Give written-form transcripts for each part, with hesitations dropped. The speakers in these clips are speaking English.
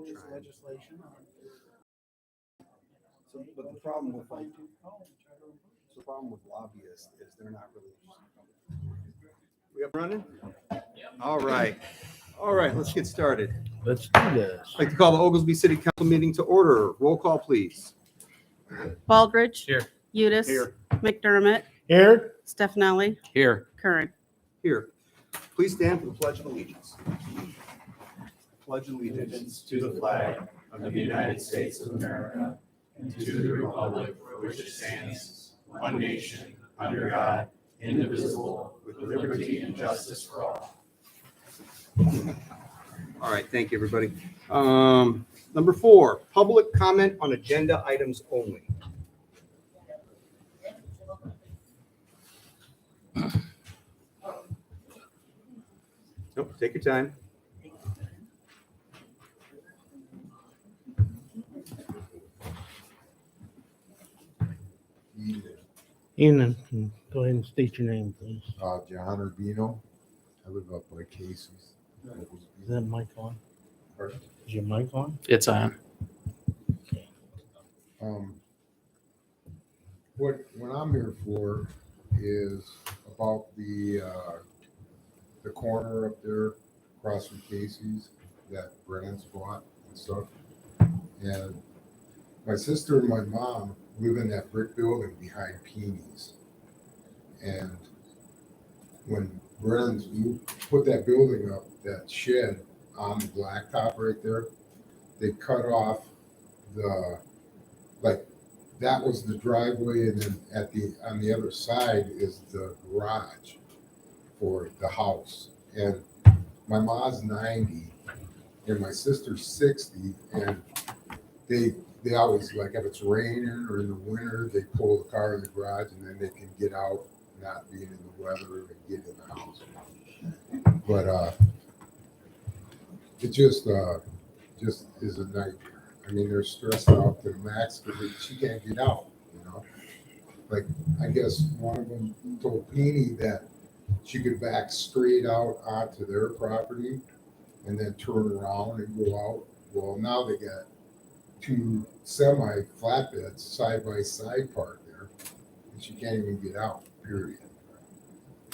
this legislation. So, but the problem with lobbyists is they're not really. We up running? All right. All right, let's get started. Let's do this. I'd like to call the Oglesby City Council meeting to order. Roll call, please. Baldridge. Here. Udis. Here. McDermott. Here. Stefani. Here. Curran. Here. Please stand for the Pledge of Allegiance. Pledge allegiance to the flag of the United States of America and to the republic for which it stands, one nation, under God, indivisible, with liberty and justice for all. All right, thank you, everybody. Number 4, public comment on agenda items only. Nope, take your time. Evening. Go ahead and state your name, please. John Urbino. I live up by Casey's. Is that mic on? Pardon? Is your mic on? It's on. What I'm here for is about the corner up there across from Casey's that Brennan's bought and stuff. And my sister and my mom live in that brick building behind Peeney's. And when Brennan's put that building up, that shed on the blacktop right there, they cut off that was the driveway, and then on the other side is the garage for the house. And my mom's 90 and my sister's 60, and they always, like, if it's raining or in the winter, they pull the car in the garage and then they can get out, not being in the weather, and get in the house. But it just is a nightmare. I mean, they're stressed out to the max because she can't get out, you know? Like, I guess one of them told Peony that she could back straight out onto their property and then turn around and go out. Well, now they got 2 semi flatbeds side by side parked there, and she can't even get out, period.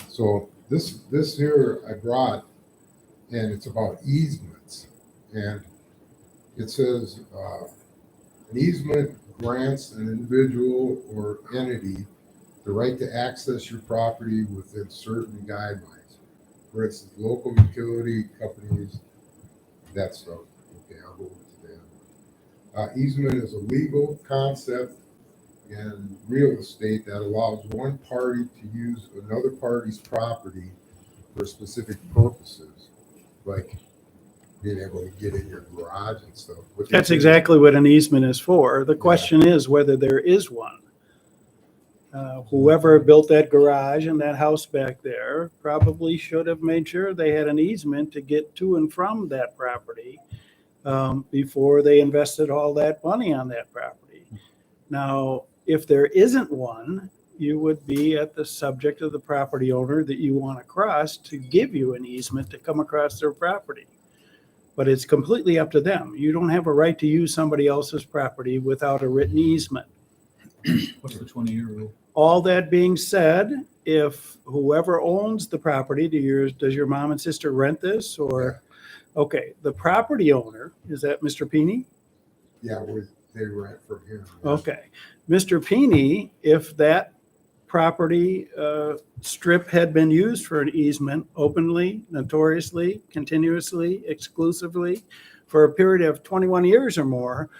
So this here I brought, and it's about easements. And it says an easement grants an individual or entity the right to access your property within certain guidelines. For instance, local utility companies, that stuff. Okay, I'll go with that. Easement is a legal concept in real estate that allows one party to use another party's property for specific purposes, like being able to get in your garage and stuff. That's exactly what an easement is for. The question is whether there is one. Whoever built that garage and that house back there probably should have made sure they had an easement to get to and from that property before they invested all that money on that property. Now, if there isn't one, you would be at the subject of the property owner that you want to cross to give you an easement to come across their property. But it's completely up to them. You don't have a right to use somebody else's property without a written easement. What's the 20-year rule? All that being said, if whoever owns the property, does your mom and sister rent this or? Okay, the property owner, is that Mr. Peony? Yeah, they rent from him. Okay, Mr. Peony, if that property strip had been used for an easement openly, notoriously, continuously, exclusively for a period of 21 years or more,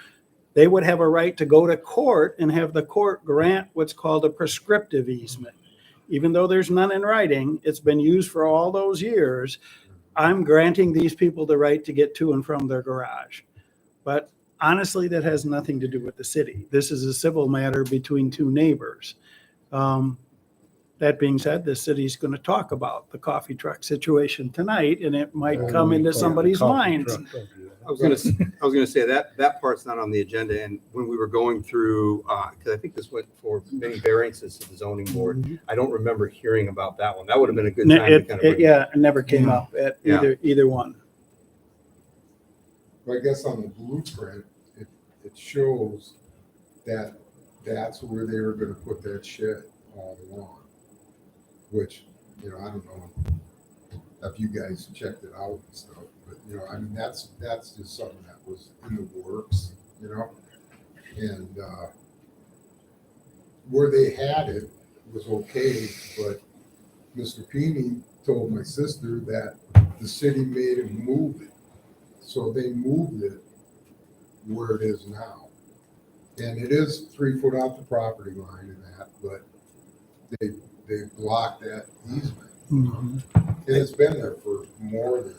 they would have a right to go to court and have the court grant what's called a prescriptive easement. Even though there's none in writing, it's been used for all those years. I'm granting these people the right to get to and from their garage. But honestly, that has nothing to do with the city. This is a civil matter between 2 neighbors. That being said, the city's going to talk about the coffee truck situation tonight, and it might come into somebody's mind. I was gonna say that part's not on the agenda, and when we were going through, because I think this went for many variances to the zoning board, I don't remember hearing about that one. That would have been a good time to kind of bring Yeah, it never came up at Yeah. either one. But I guess on the blueprint, it shows that that's where they were gonna put that shed all along. Which, I don't know if you guys checked it out and stuff, but, I mean, that's just something that was in the works, And, where they had it was okay, but Mr. Peony told my sister that the city made him move it. So they moved it where it is now. And it is 3 foot off the property line and that, but they blocked that easement. Mhm. And it's been there for more than,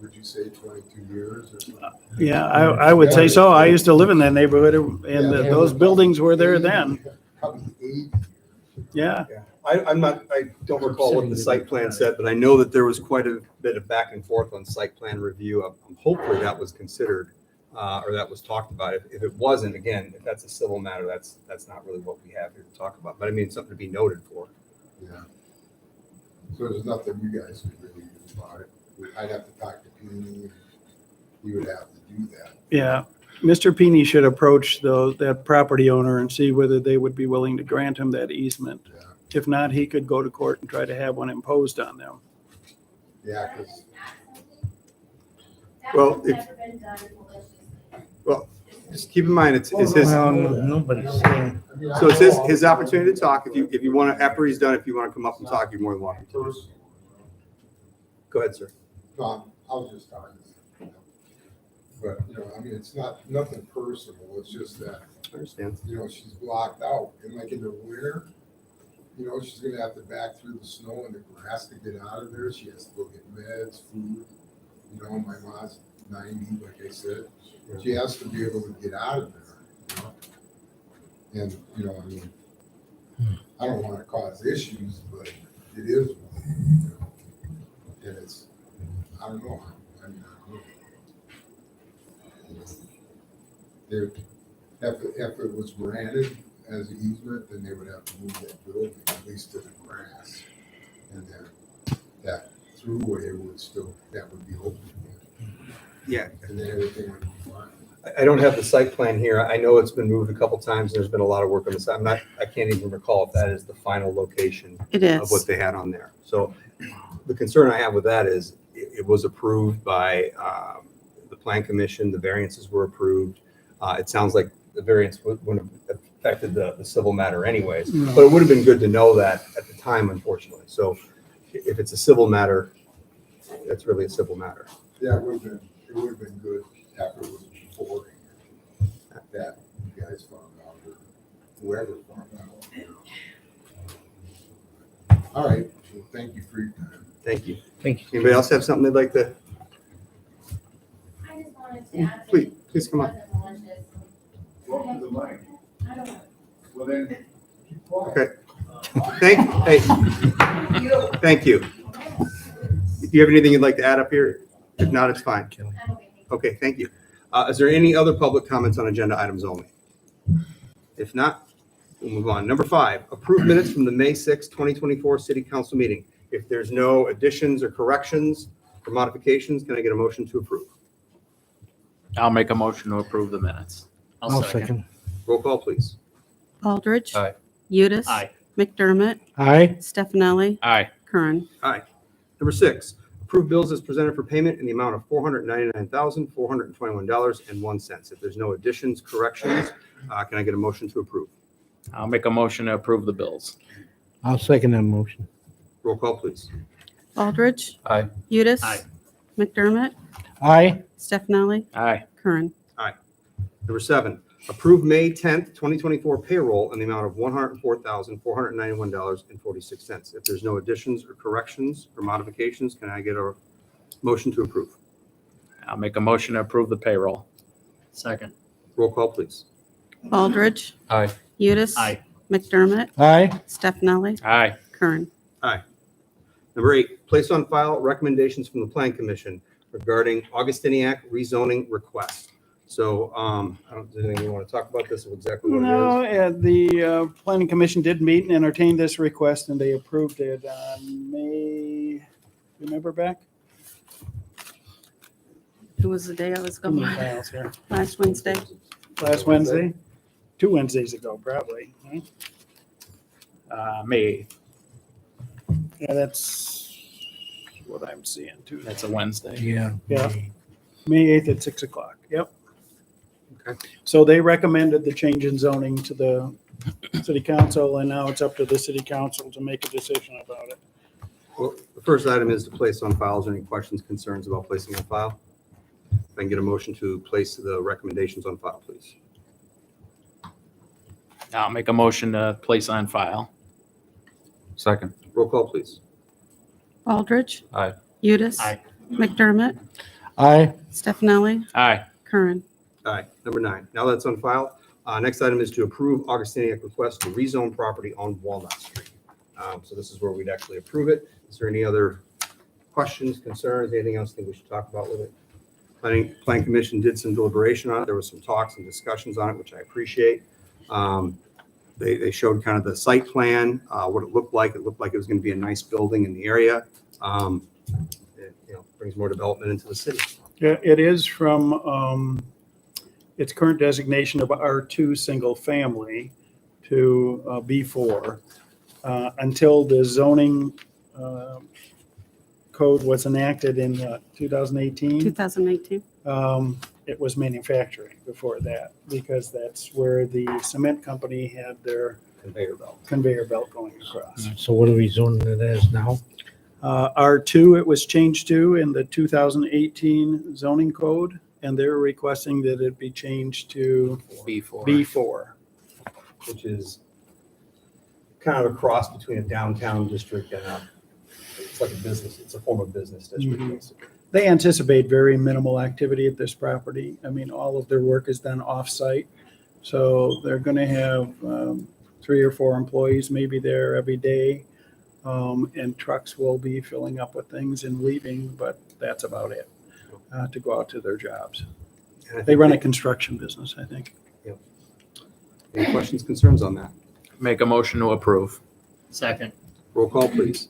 would you say 22 years or something? Yeah, I would say so. I used to live in that neighborhood and Yeah. those buildings were there then. Probably 80 years. Yeah. Yeah, I don't recall what the site plan said, but I know that there was quite a bit of back and forth on site plan review. Hopefully that was considered, or that was talked about. If it wasn't, again, if that's a civil matter, that's not really what we have here to talk about. But I mean, something to be noted for. Yeah. So there's nothing you guys could really do about it. I'd have to talk to Peony, and he would have to do that. Yeah. Mr. Peony should approach that property owner and see whether they would be willing to grant him that easement. Yeah, If not, he could go to court and try to have one imposed on them. yeah, because Well, just keep in mind, it's his, Well, nobody's saying. so it's his opportunity to talk. If you want to, after he's done, if you want to come up and talk, you're more than welcome to. Go ahead, sir. No, I was just talking. But, I mean, it's nothing personal. It's just that, I understand. she's blocked out. And like in the winter, she's gonna have to back through the snow and the grass to get out of there. She has to go get meds, food. My mom's 90, like I said. She has to be able to get out of there, And, I mean, I don't want to cause issues, but it is one, And it's, I don't know. I mean, if it was granted as an easement, then they would have to move that building at least to the grass. And then that throughway would be open. Yeah. And then everything would be fine. I don't have the site plan here. I know it's been moved a couple times. There's been a lot of work on this. I can't even recall if that is the final location It of what is. they had on there. So the concern I have with that is it was approved by the plan commission. The variances were approved. It sounds like the variance wouldn't have affected the civil matter anyways, No. but it would have been good to know that at the time, unfortunately. So if it's a civil matter, that's really a civil matter. Yeah, it would have been good after it was before that you guys found out, or whoever found out. All right, well, thank you for your time. Thank you. Thank you. Anybody else have something they'd like to? I just wanted to add. Please come on. Welcome to the mic. I don't know. Well, then, keep quiet. Okay. Thank you. Do you have anything you'd like to add up here? If not, it's fine. I'm okay. Okay, thank you. Is there any other public comments on agenda items only? If not, we'll move on. Number 5, approve minutes from the May 6, 2024 City Council meeting. If there's no additions or corrections or modifications, can I get a motion to approve? I'll make a motion to approve the minutes. I'll second. Roll call, please. Baldridge. Aye. Udis. Aye. McDermott. Aye. Stefani. Aye. Kern. Number 6, approve bills as presented for payment in the amount of $499,421.01. If there's no additions, corrections, can I get a motion to approve? I'll make a motion to approve the bills. I'll second that motion. Roll call, please. Baldridge. Aye. Udis. Aye. McDermott. Aye. Stefani. Aye. Kern. Number 7, approve May 10th, 2024 payroll in the amount of $104,491.46. If there's no additions or corrections or modifications, can I get a motion to approve? I'll make a motion to approve the payroll. Second. Roll call, please. Baldridge. Aye. Udis. Aye. McDermott. Aye. Stefani. Aye. Kern. Number 8, place on file recommendations from the Plan Commission regarding Augustiniac rezoning request. So I don't, does anyone want to talk about this or exactly what it is? No, the planning commission did meet and entertained this request and they approved it on May, remember back? It was the day I was How many gone, files here? last Wednesday. Last Wednesday? 2 Wednesdays ago, probably. Right? May 8th. Yeah, that's what I'm seeing too. That's a Wednesday. Yeah. Yeah. May 8th at 6 o'clock. Yep. Okay. So they recommended the change in zoning to the city council, and now it's up to the city council to make a decision about it. Well, the first item is to place on file. Is there any questions, concerns about placing on file? If I can get a motion to place the recommendations on file, please. I'll make a motion to place on file. Second. Roll call, please. Baldridge. Aye. Udis. Aye. McDermott. Aye. Stefani. Aye. Curran. Aye. Number 9. Now that's on file. Next item is to approve Augustinian request to rezone property on Walnut Street. So this is where we'd actually approve it. Is there any other questions, concerns, anything else that we should talk about with it? Planning Commission did some deliberation on it. There was some talks and discussions on it, which I appreciate. They showed kind of the site plan, what it looked like. It looked like it was going to be a nice building in the area. It, brings more development into the city. Yeah, it is from its current designation of R2 single family to B4 until the zoning code was enacted in 2018. 2018. It was manufacturing before that, because that's where the cement company had their Conveyor belt. going across. So what are we zoning it as now? R2, it was changed to in the 2018 zoning code, and they're requesting that it be changed to B4. B4. Which is kind of a cross between a downtown district and it's like a business, it's a form of business district, Mhm. basically. They anticipate very minimal activity at this property. I mean, all of their work is done off-site. So they're going to have 3 or 4 employees maybe there every day. And trucks will be filling up with things and leaving, but that's about it to go out to their jobs. And I They think run a construction business, I think. Any questions, concerns on that? Make a motion to approve. Second. Roll call, please.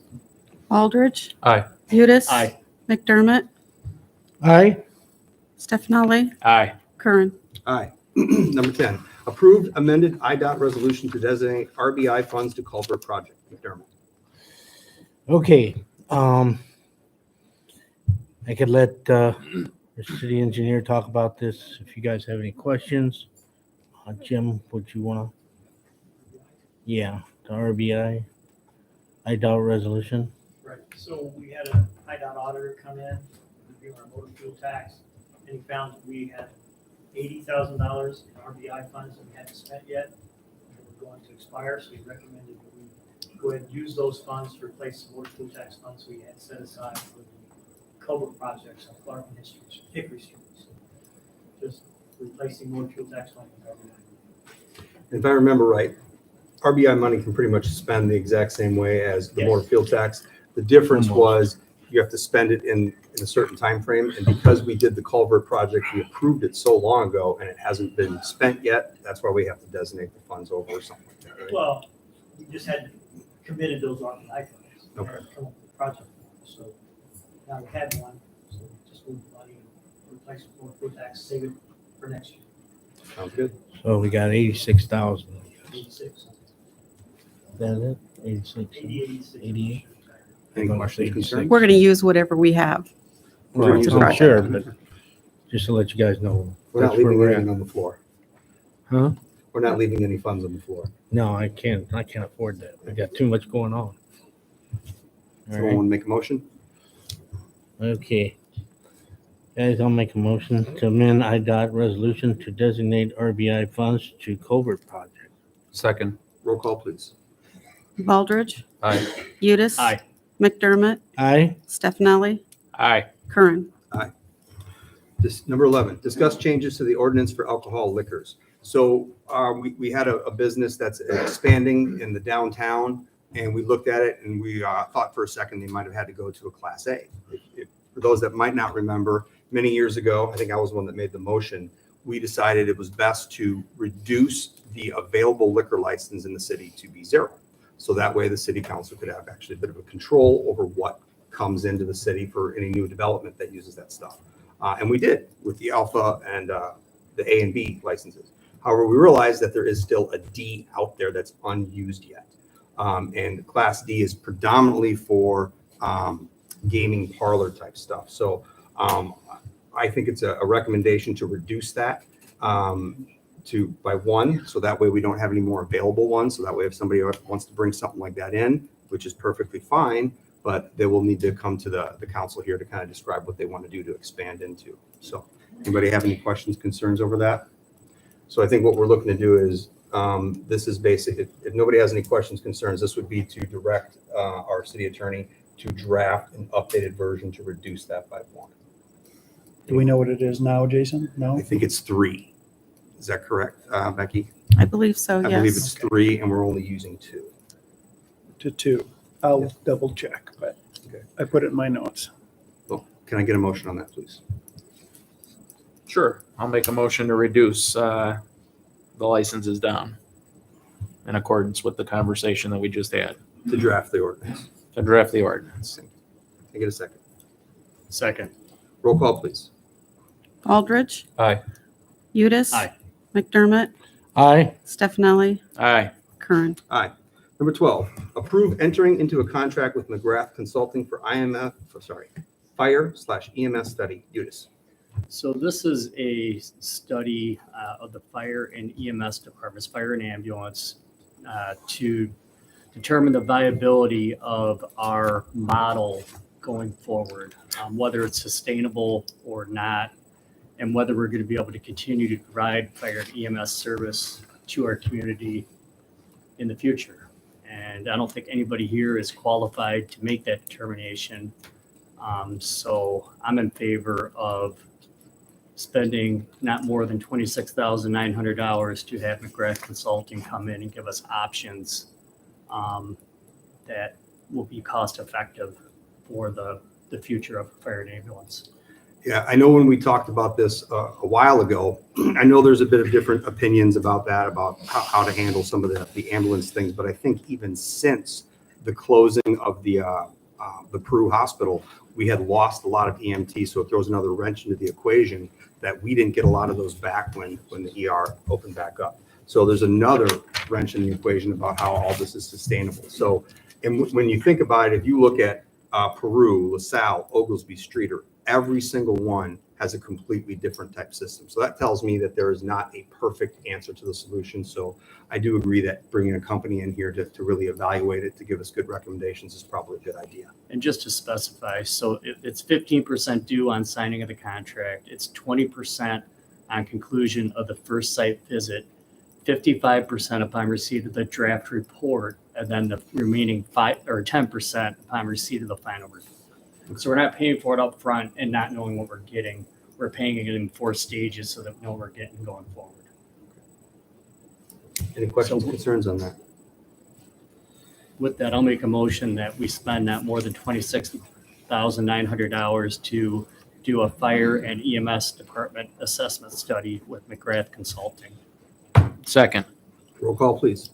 Baldridge. Aye. Udis. Aye. McDermott. Aye. Stefani. Aye. Curran. Aye. Number 10, approved amended IDOT resolution to designate RBI funds to Culver project. McDermott. Okay, I could let the city engineer talk about this if you guys have any questions. Jim, would you wanna? Yeah, the RBI, IDOT resolution. Right, so we had a IDOT auditor come in, review our motor fuel tax, and he found that we had $80,000 in RBI funds that we hadn't spent yet. They were going to expire, so he recommended that we go ahead and use those funds to replace the motor fuel tax funds we had set aside for the culvert projects on Clark and Hickory Street. So just replacing motor fuel tax money with RBI. If I remember right, RBI money can pretty much spend the exact same way as the Yes. motor fuel tax. The difference Almost. was you have to spend it in a certain time frame. And because we did the culvert project, we approved it so long ago and it hasn't been spent yet. That's why we have to designate the funds over or something like that, right? Well, we just had committed those RBI funds. We Okay. hadn't come up with a project, so now we had one, so we just move the money and replace it with fuel tax, save it for next year, Sounds good. So we got 86,000. 86, That it? 86. 80, 86. 88. Any questions, concerns? We're going to use whatever we have. We're gonna Well, use I'm all sure, of it. but just to let you guys know. We're not that's where leaving we're anything at. on the floor. Huh? We're not leaving any funds on the floor. No, I can't afford that. I got too much going on. All Someone right, want to make a motion? okay. Guys, I'll make a motion to amend IDOT resolution to designate RBI funds to culvert project. Second. Roll call, please. Baldridge. Aye. Udis. Aye. McDermott. Aye. Stefani. Aye. Curran. This, number 11, discuss changes to the ordinance for alcohol liquors. So we had a business that's expanding in the downtown, and we looked at it and we thought for a second they might have had to go to a Class A. For those that might not remember, many years ago, I think I was the one that made the motion, we decided it was best to reduce the available liquor license in the city to be 0. So that way the city council could have actually a bit of a control over what comes into the city for any new development that uses that stuff. And we did with the Alpha and the A and B licenses. However, we realized that there is still a D out there that's unused yet. And Class D is predominantly for gaming parlor type stuff. So I think it's a recommendation to reduce that by one, so that way we don't have any more available ones. So that way if somebody wants to bring something like that in, which is perfectly fine, but they will need to come to the council here to kind of describe what they want to do to expand into. So anybody have any questions, concerns over that? So I think what we're looking to do is, this is basic. If nobody has any questions, concerns, this would be to direct our city attorney to draft an updated version to reduce that by one. Do we know what it is now, Jason? I No? think it's 3. Is that correct, Becky? I believe so, I believe yes. it's 3 and we're only using 2. To 2. I'll double check, but Okay. I put it in my notes. Well, can I get a motion on that, please? Sure. I'll make a motion to reduce the licenses down in accordance with the conversation that we just had. To draft the ordinance. To draft the ordinance. Can I get a second? Second. Roll call, please. Baldridge. Aye. Udis. Aye. McDermott. Aye. Stefani. Aye. Kern. Aye. Number 12, approve entering into a contract with McGrath Consulting for fire/EMS study. Udis. So this is a study of the fire and EMS departments, fire and ambulance, to determine the viability of our model going forward, whether it's sustainable or not, and whether we're going to be able to continue to provide fire and EMS service to our community in the future. And I don't think anybody here is qualified to make that determination. So I'm in favor of spending not more than $26,900 to have McGrath Consulting come in and give us options that will be cost effective for the future of fire and ambulance. Yeah, I know when we talked about this a while ago, I know there's a bit of different opinions about that, about how to handle some of the ambulance things. But I think even since the closing of the Peru hospital, we had lost a lot of EMT. So it throws another wrench into the equation that we didn't get a lot of those back when the ER opened back up. So there's another wrench in the equation about how all this is sustainable. So, and when you think about it, if you look at Peru, LaSalle, Oglesby, Streeter, every single one has a completely different type system. So that tells me that there is not a perfect answer to the solution. So I do agree that bringing a company in here to really evaluate it, to give us good recommendations is probably a good idea. And just to specify, so it's 15% due on signing of the contract. It's 20% on conclusion of the first site visit, 55% upon receipt of the draft report, and then the remaining 10% upon receipt of the final report. So we're not paying for it up front and not knowing what we're getting. We're paying it in 4 stages so that we know what we're getting going forward. Any questions, concerns on that? With that, I'll make a motion that we spend not more than $26,900 to do a fire and EMS department assessment study with McGrath Consulting. Second. Roll call, please.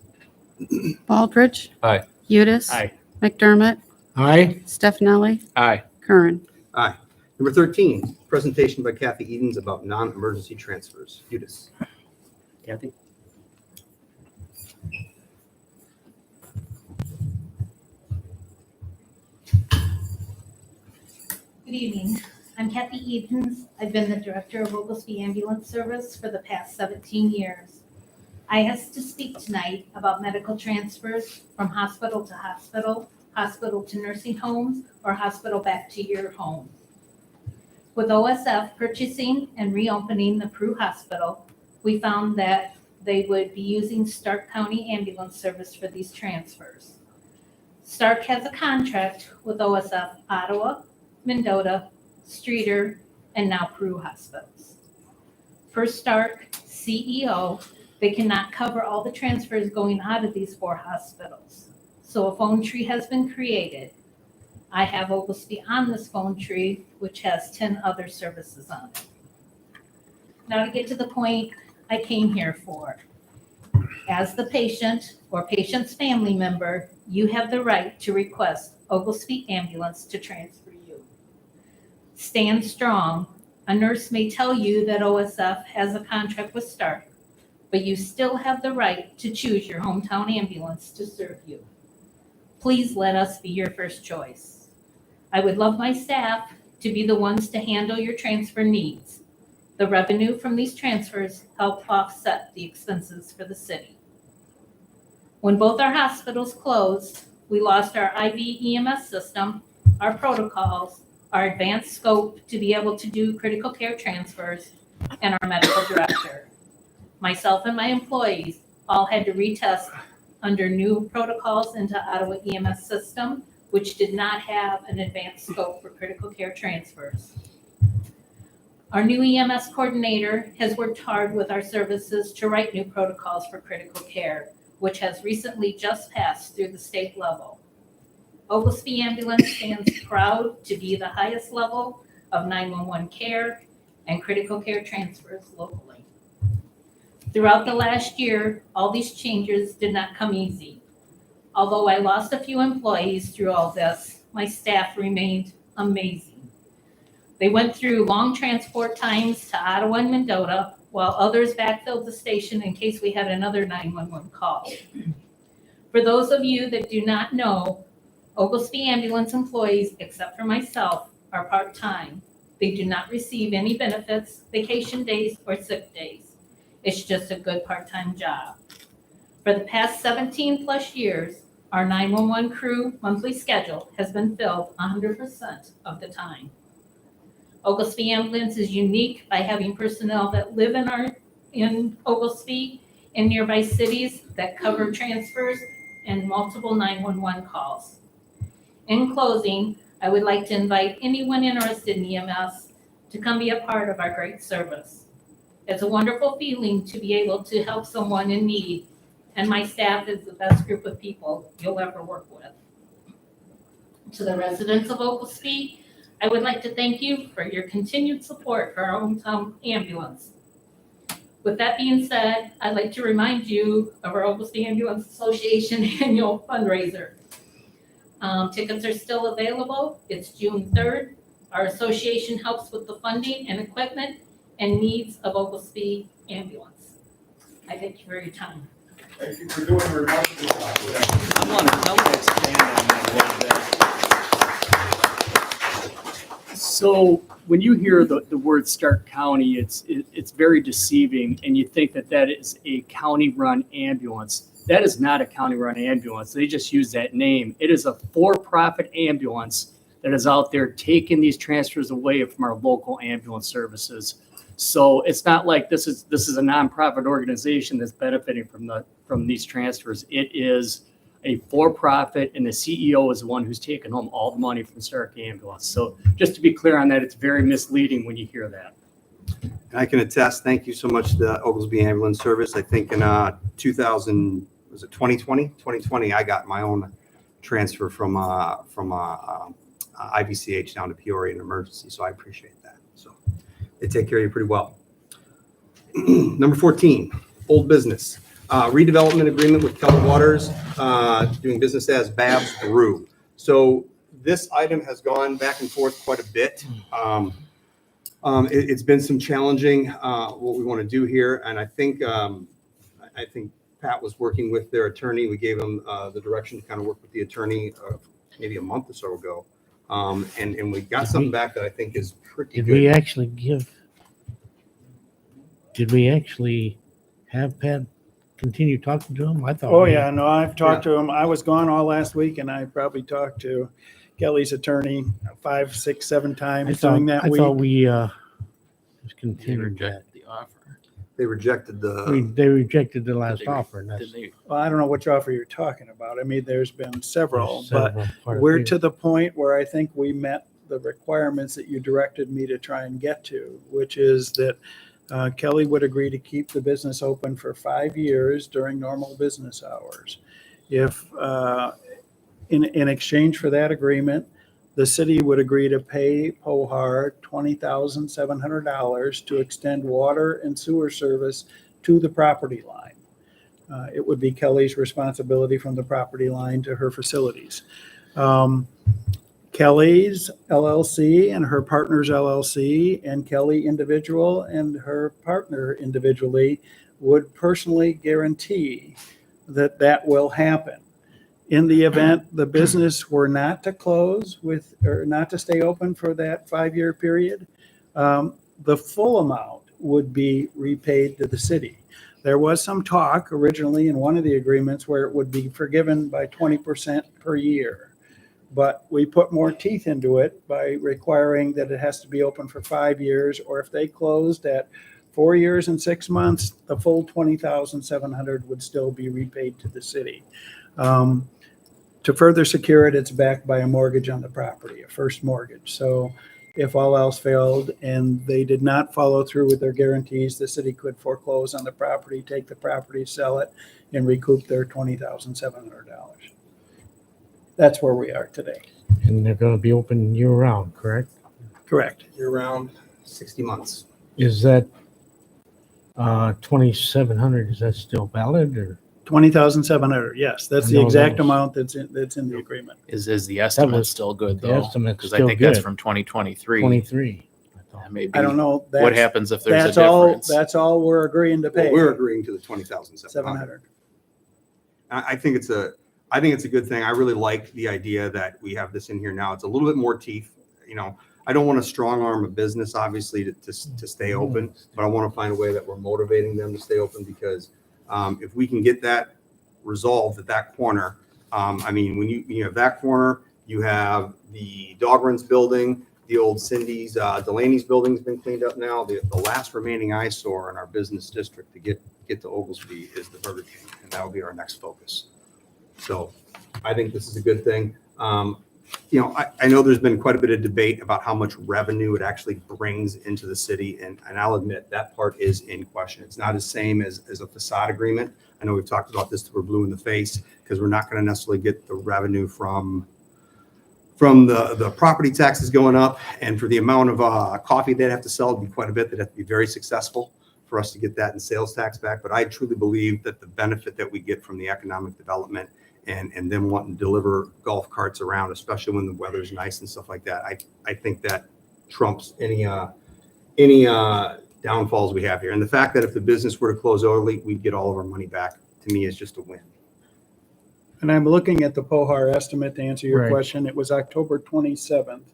Baldridge. Aye. Udis. Aye. McDermott. Aye. Stefani. Aye. Kern. Aye. Number 13, presentation by Kathy Edens about non-emergency transfers. Udis. Kathy? Good evening. I'm Kathy Edens. I've been the director of Oglesby Ambulance Service for the past 17 years. I asked to speak tonight about medical transfers from hospital to hospital, hospital to nursing homes, or hospital back to your home. With OSF purchasing and reopening the Peru Hospital, we found that they would be using Stark County Ambulance Service for these transfers. Stark has a contract with OSF Ottawa, Mendota, Streeter, and now Peru hospitals. Per Stark CEO, they cannot cover all the transfers going out of these 4 hospitals. So a phone tree has been created. I have Oglesby on this phone tree, which has 10 other services on it. Now to get to the point I came here for. As the patient or patient's family member, you have the right to request Oglesby Ambulance to transfer you. Stand strong A nurse may tell you that OSF has a contract with Stark, but you still have the right to choose your hometown ambulance to serve you. Please let us be your first choice. I would love my staff to be the ones to handle your transfer needs. The revenue from these transfers help offset the expenses for the city. When both our hospitals closed, we lost our IV EMS system, our protocols, our advanced scope to be able to do critical care transfers, and our medical director. Myself and my employees all had to retest under new protocols into Ottawa EMS system, which did not have an advanced scope for critical care transfers. Our new EMS coordinator has worked hard with our services to write new protocols for critical care, which has recently just passed through the state level. Oglesby Ambulance stands proud to be the highest level of 911 care and critical care transfers locally. Throughout the last year, all these changes did not come easy. Although I lost a few employees through all this, my staff remained amazing. They went through long transport times to Ottawa and Mendota, while others backfilled the station in case we had another 911 call. For those of you that do not know, Oglesby Ambulance employees, except for myself, are part-time. They do not receive any benefits, vacation days, or sick days. It's just a good part-time job. For the past 17 plus years, our 911 crew monthly schedule has been filled 100% of the time. Oglesby Ambulance is unique by having personnel that live in Oglesby and nearby cities that cover transfers and multiple 911 calls. In closing, I would like to invite anyone interested in EMS to come be a part of our great service. It's a wonderful feeling to be able to help someone in need, and my staff is the best group of people you'll ever work with. To the residents of Oglesby, I would like to thank you for your continued support for our hometown ambulance. With that being said, I'd like to remind you of our Oglesby Ambulance Association annual fundraiser. Tickets are still available. It's June 3rd. Our association helps with the funding and equipment and needs of Oglesby Ambulance. I thank you for your time. Thank you for doing a remarkable job. I want to expand on that a little bit. So when you hear the word Stark County, it's very deceiving, and you think that is a county-run ambulance. That is not a county-run ambulance. They just use that name. It is a for-profit ambulance that is out there taking these transfers away from our local ambulance services. So it's not like this is a nonprofit organization that's benefiting from these transfers. It is a for-profit, and the CEO is the one who's taking home all the money from Stark Ambulance. So just to be clear on that, it's very misleading when you hear that. I can attest, thank you so much to the Oglesby Ambulance Service. I think in 2020, I got my own transfer from IVCH down to Peoria in emergency, so I appreciate that. So they take care of you pretty well. Number 14, old business. Redevelopment agreement with Keller Waters, doing business as Babs Brew. So this item has gone back and forth quite a bit. It's been some challenging what we want to do here, and I think Pat was working with their attorney. We gave them the direction to kind of work with the attorney maybe a month or so ago, and we got something back that I think is pretty Did good. we actually have Pat continue talking to him? I thought. Oh, yeah, no, I've talked to him. I was gone all last week, and I probably talked to Kelly's attorney 5, 6, 7 times during that week. I thought we just They continued that. reject the offer. They rejected the. They rejected the last Did they- offer. And that's did they- Well, I don't know which offer you're talking about. I mean, there's been several, but quite a we're few. to the point where I think we met the requirements that you directed me to try and get to, which is that Kelly would agree to keep the business open for 5 years during normal business hours. If in exchange for that agreement, the city would agree to pay Pohar $20,700 to extend water and sewer service to the property line. It would be Kelly's responsibility from the property line to her facilities. Kelly's LLC and her partner's LLC, and Kelly individual and her partner individually would personally guarantee that that will happen. In the event the business were not to close with, or not to stay open for that 5-year period, the full amount would be repaid to the city. There was some talk originally in one of the agreements where it would be forgiven by 20% per year. But we put more teeth into it by requiring that it has to be open for 5 years, or if they closed at 4 years and 6 months, the full $20,700 would still be repaid to the city. To further secure it, it's backed by a mortgage on the property, a first mortgage. So if all else failed and they did not follow through with their guarantees, the city could foreclose on the property, take the property, sell it, and recoup their $20,700. That's where we are today. And they're gonna be open year round, correct? Correct. Year round, 60 months. Is that 2,700, is that still valid or? 20,700, yes, that's the No, that exact was- amount that's in the agreement. Is the estimate was- still good the though? estimate's Because I still think that's good. from 2023. 23. I thought. Maybe. I don't know. What That's- happens if there's a That's all, difference? that's all we're agreeing to Well, pay. we're agreeing to the 20,700. 700. I think it's a good thing. I really like the idea that we have this in here now. It's a little bit more teeth. You know, I don't want to strong arm a business, obviously, to stay open, but I want to find a way that we're motivating them to stay open because if we can get that resolved at that corner, I mean, when you have that corner, you have the Dogruns building, the old Cindy's, Delaney's building's been cleaned up now. The last remaining eyesore in our business district to get to Oglesby is the Burger King, and that will be our next focus. So I think this is a good thing. You know, I know there's been quite a bit of debate about how much revenue it actually brings into the city, and I'll admit that part is in question. It's not the same as a facade agreement. I know we've talked about this till we're blue in the face because we're not going to necessarily get the revenue from the property taxes going up, and for the amount of coffee they'd have to sell, it'd be quite a bit. They'd have to be very successful for us to get that in sales tax back. But I truly believe that the benefit that we get from the economic development and them wanting to deliver golf carts around, especially when the weather's nice and stuff like that, I think that trumps any downfalls we have here. And the fact that if the business were to close early, we'd get all of our money back, to me is just a win. And I'm looking at the POHAR estimate to answer your Right. question. It was October 27th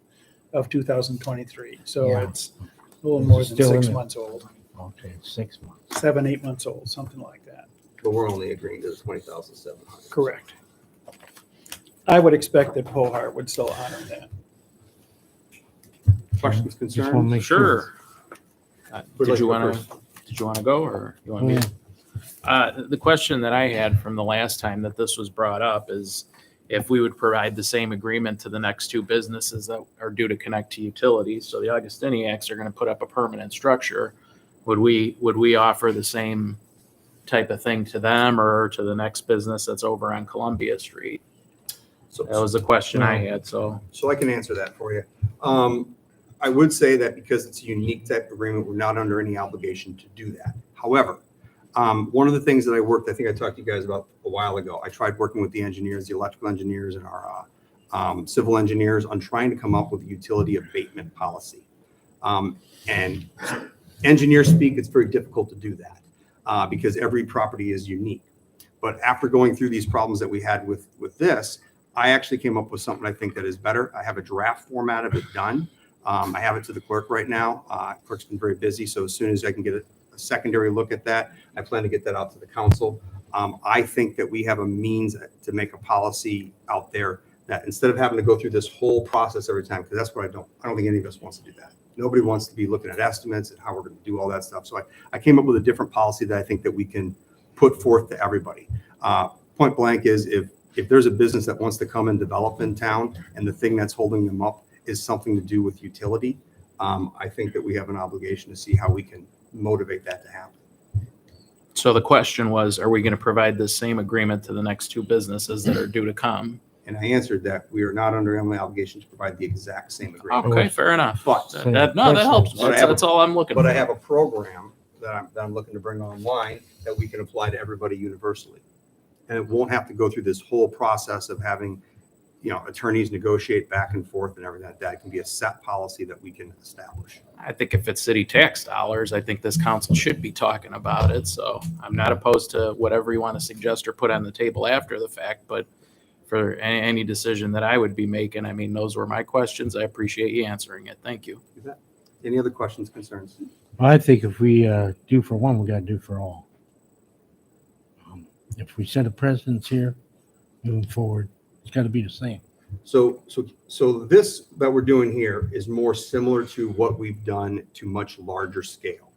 of 2023. So Yeah. it's a little more than Still in 6 it. months old, Okay, 6 months. 7, 8 months old, something like that. But we're only agreeing to the 20,700. Correct. I would expect that POHAR would still honor that. Questions, Just wanna concerns? make sure. Sure. Would like Did you to go want to go or you want me to? The question that I had from the last time that this was brought up is if we would provide the same agreement to the next two businesses that are due to connect to utilities. So the Augustiniacs are going to put up a permanent structure. Would we offer the same type of thing to them or to the next business that's over on Columbia Street? That was the question I had. So So I can answer that for you. I would say that because it's a unique type of agreement, we're not under any obligation to do that. However, one of the things that I think I talked to you guys about a while ago, I tried working with the engineers, the electrical engineers and our civil engineers on trying to come up with a utility abatement policy. And engineers speak, it's very difficult to do that because every property is unique. But after going through these problems that we had with this, I actually came up with something I think that is better. I have a draft format of it done. I have it to the clerk right now. Clerk's been very busy, so as soon as I can get a secondary look at that, I plan to get that out to the council. I think that we have a means to make a policy out there that instead of having to go through this whole process every time, because that's what I don't think any of us wants to do that. Nobody wants to be looking at estimates and how we're going to do all that stuff. So I came up with a different policy that I think that we can put forth to everybody. Point blank is if there's a business that wants to come and develop in town and the thing that's holding them up is something to do with utility, I think that we have an obligation to see how we can motivate that to happen. So the question was, are we going to provide the same agreement to the next two businesses that are due to come? And I answered that we are not under any obligation to provide the exact same agreement. Okay, fair enough. But- That helps. But I have a- That's all I'm looking for. But I have a program that I'm looking to bring online that we can apply to everybody universally. And it won't have to go through this whole process of having attorneys negotiate back and forth and everything like that. It can be a set policy that we can establish. I think if it's city tax dollars, I think this council should be talking about it. So I'm not opposed to whatever you want to suggest or put on the table after the fact, but for any decision that I would be making, I mean, those were my questions. I appreciate you answering it. Thank you. Is that- Any other questions, concerns? I think if we do for one, we got to do for all. If we set a precedence here, moving forward, it's got to be the same. So this that we're doing here is more similar to what we've done to much larger scale.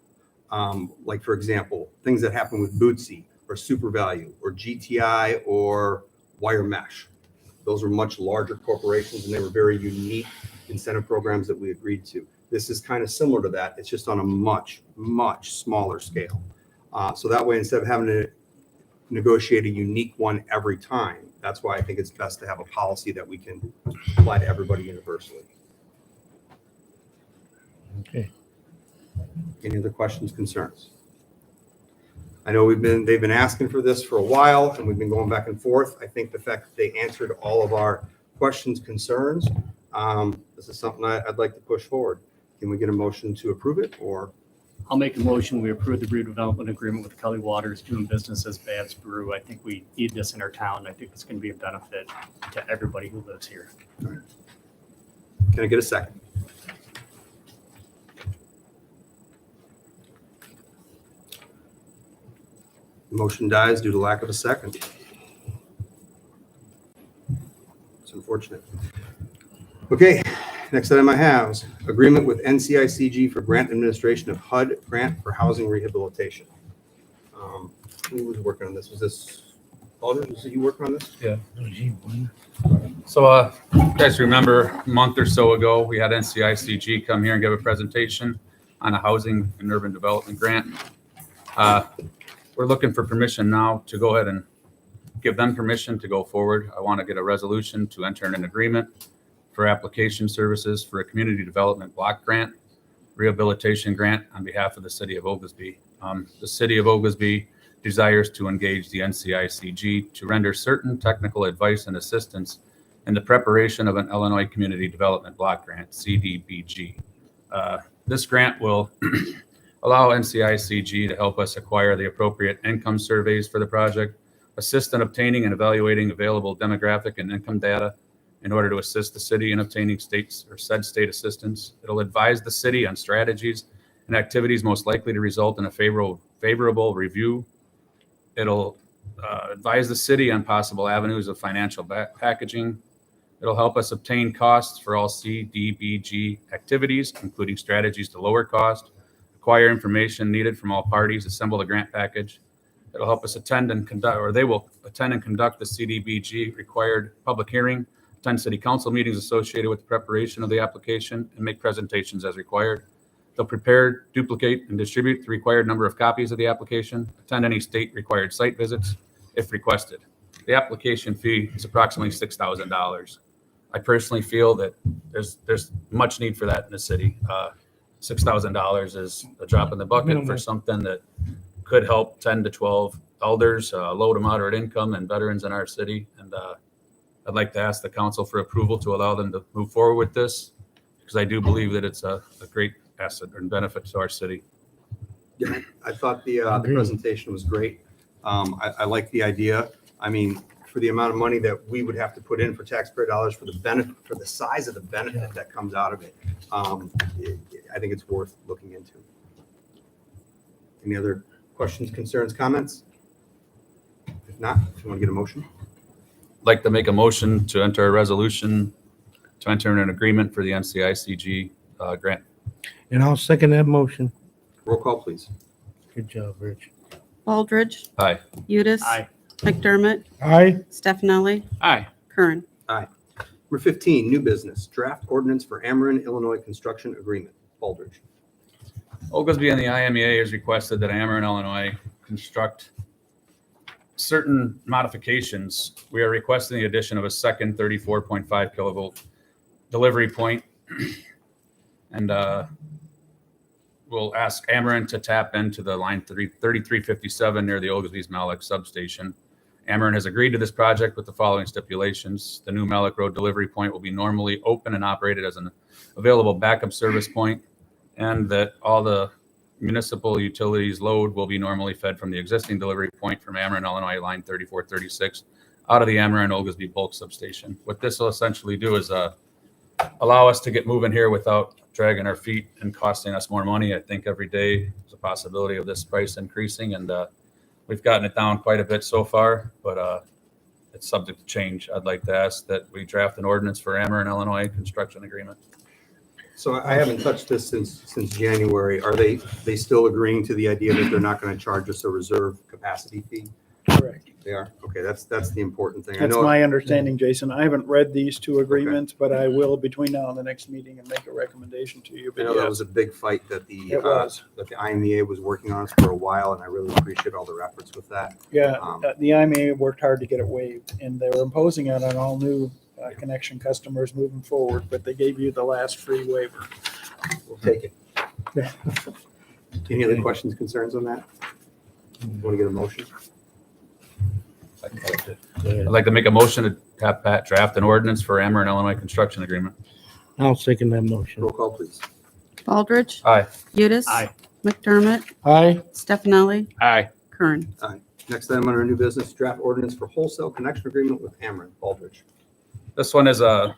Like for example, things that happen with Bootsy or Super Value or GTI or Wire Mesh. Those are much larger corporations and they were very unique incentive programs that we agreed to. This is kind of similar to that. It's just on a much, much smaller scale. So that way, instead of having to negotiate a unique one every time, that's why I think it's best to have a policy that we can apply to everybody universally. Okay. Any other questions, concerns? I know they've been asking for this for a while and we've been going back and forth. I think the fact that they answered all of our questions, concerns, this is something I'd like to push forward. Can we get a motion to approve it, or? I'll make a motion. We approve the redevelopment agreement with Kelly Waters doing business as Babs Brew. I think we need this in our town. I think it's going to be a benefit to everybody who lives here. Can I get a second? Motion dies due to lack of a second. It's unfortunate. Okay, next item I have is agreement with NCICG for grant administration of HUD grant for housing rehabilitation. Who was working on this? Was this Alder? Was it you working on this? So, you guys remember a month or so ago, we had NCICG come here and give a presentation on a housing and urban development grant. We're looking for permission now to go ahead and give them permission to go forward. I want to get a resolution to enter an agreement for application services for a community development block grant, rehabilitation grant on behalf of the city of Oglesby. The city of Oglesby desires to engage the NCICG to render certain technical advice and assistance in the preparation of an Illinois Community Development Block Grant, CDBG. This grant will allow NCICG to help us acquire the appropriate income surveys for the project, assist in obtaining and evaluating available demographic and income data in order to assist the city in obtaining states or said state assistance. It'll advise the city on strategies and activities most likely to result in a favorable review. It'll advise the city on possible avenues of financial packaging. It'll help us obtain costs for all CDBG activities, including strategies to lower cost, acquire information needed from all parties, assemble the grant package. It'll help us attend and conduct, or they will attend and conduct the CDBG required public hearing, attend city council meetings associated with the preparation of the application, and make presentations as required. They'll prepare, duplicate, and distribute the required number of copies of the application, attend any state required site visits if requested. The application fee is approximately $6,000. I personally feel that there's much need for that in the city. $6,000 is a drop in the bucket for something that could help 10 to 12 elders, low to moderate income, and veterans in our city. And I'd like to ask the council for approval to allow them to move forward with this, because I do believe that it's a great asset and benefit to our city. Yeah, I thought the presentation was great. I like the idea. I mean, for the amount of money that we would have to put in for taxpayer dollars for the benefit, for the size of the benefit that comes out of it, I think it's worth looking into. Any other questions, concerns, comments? If not, if you want to get a motion. I'd like to make a motion to enter a resolution to enter an agreement for the NCICG grant. And I'll second that motion. Roll call, please. Good job, Rich. Baldridge. Aye. Udis. Aye. McDermott. Aye. Stefani. Aye. Kern. Number 15, new business, draft ordinance for Ameren, Illinois construction agreement. Baldridge. Oglesby and the IMEA has requested that Ameren, Illinois construct certain modifications. We are requesting the addition of a second 34.5 kilovolt delivery point. And we'll ask Ameren to tap into the line 3357 near the Oglesby's Malek substation Ameren has agreed to this project with the following stipulations. The new Malik Road delivery point will be normally open and operated as an available backup service point, and that all the municipal utilities load will be normally fed from the existing delivery point from Ameren, Illinois, line 3436, out of the Ameren Oglesby bulk substation. What this will essentially do is allow us to get moving here without dragging our feet and costing us more money. I think every day there's a possibility of this price increasing, and we've gotten it down quite a bit so far, but it's subject to change. I'd like to ask that we draft an ordinance for Ameren, Illinois construction agreement. So I haven't touched this since January. Are they still agreeing to the idea that they're not going to charge us a reserve capacity fee? Correct. They are? Okay, that's the important thing. I That's know. my understanding, Jason. I haven't read these two agreements, but I will between now and the next meeting and make a recommendation to you. I But know that yes, was a big fight that it was. that the IMEA was working on us for a while, and I really appreciate all their efforts with that. Yeah, Um, the IMA worked hard to get it waived, and they were imposing it on all new connection customers moving forward, but they gave you the last free waiver. We'll take it. Yeah. Any other questions, concerns on that? Want to get a motion? I'd like to make a motion to have Pat draft an ordinance for Ameren, Illinois construction agreement. I'll second that motion. Roll call, please. Baldridge. Aye. Udis. Aye. McDermott. Aye. Stefani. Aye. Kern. Next item under new business, draft ordinance for wholesale connection agreement with Ameren. Baldridge. This one is the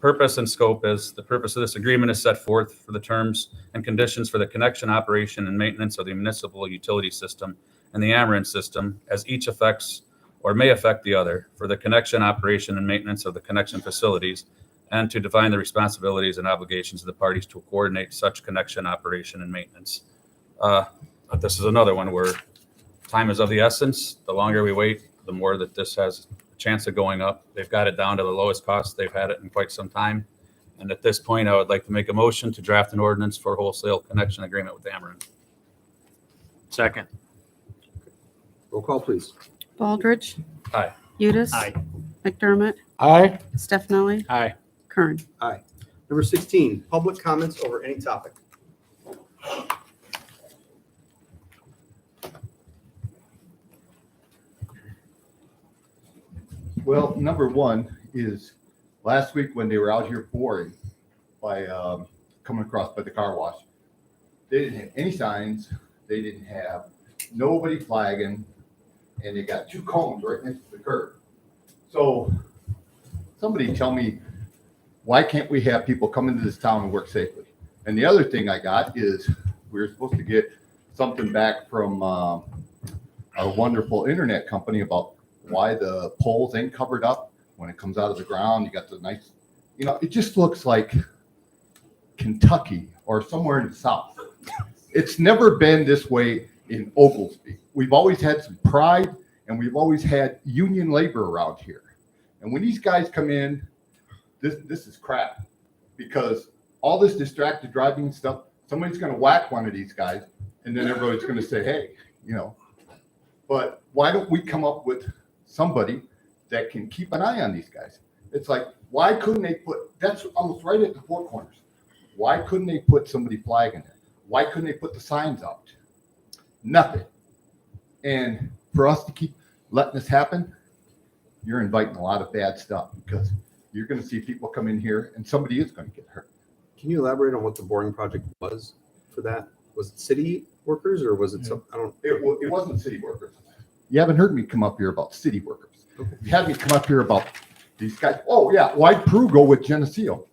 purpose and scope is, the purpose of this agreement is set forth for the terms and conditions for the connection, operation, and maintenance of the municipal utility system and the Ameren system, as each affects or may affect the other, for the connection, operation, and maintenance of the connection facilities, and to define the responsibilities and obligations of the parties to coordinate such connection, operation, and maintenance. But this is another one where time is of the essence. The longer we wait, the more that this has a chance of going up. They've got it down to the lowest cost they've had it in quite some time. And at this point, I would like to make a motion to draft an ordinance for wholesale connection agreement with Ameren. Second. Roll call, please. Baldridge. Aye. Udis. Aye. McDermott. Aye. Stefani. Aye. Kern. Number 16, public comments over any topic. Well, number one is last week when they were out here boring by coming across by the car wash, they didn't have any signs. They didn't have nobody flagging, and they got two cones right next to the curb. So somebody tell me, why can't we have people come into this town and work safely? And the other thing I got is we were supposed to get something back from our wonderful internet company about why the poles ain't covered up when it comes out of the ground. You got the nice, it just looks like Kentucky or somewhere in the South. It's never been this way in Oglesby. We've always had some pride, and we've always had union labor around here. And when these guys come in, this is crap, because all this distracted driving stuff, somebody's going to whack one of these guys, and then everybody's going to say, hey, but why don't we come up with somebody that can keep an eye on these guys? It's like, why couldn't they that's almost right at the four corners. Why couldn't they put somebody flagging there? Why couldn't they put the signs out? Nothing. And for us to keep letting this happen, you're inviting a lot of bad stuff, because you're going to see people come in here and somebody is going to get hurt. Can you elaborate on what the boring project was for that? Was it city workers or was it some, I don't. It wasn't city workers. You haven't heard me come up here about city workers. You had me come up here about these guys. Oh yeah, why'd Prue go with Geneseo?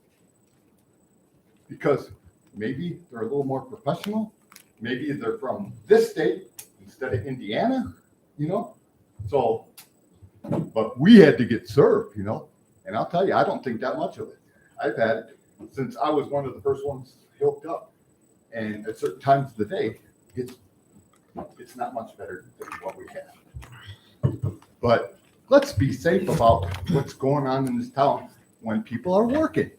Because maybe they're a little more professional. Maybe they're from this state instead of Indiana, So, but we had to get served, And I'll tell you, I don't think that much of it. I've had it since I was one of the first ones hooked up. And at certain times of the day, it's not much better than what we have. But let's be safe about what's going on in this town when people are working,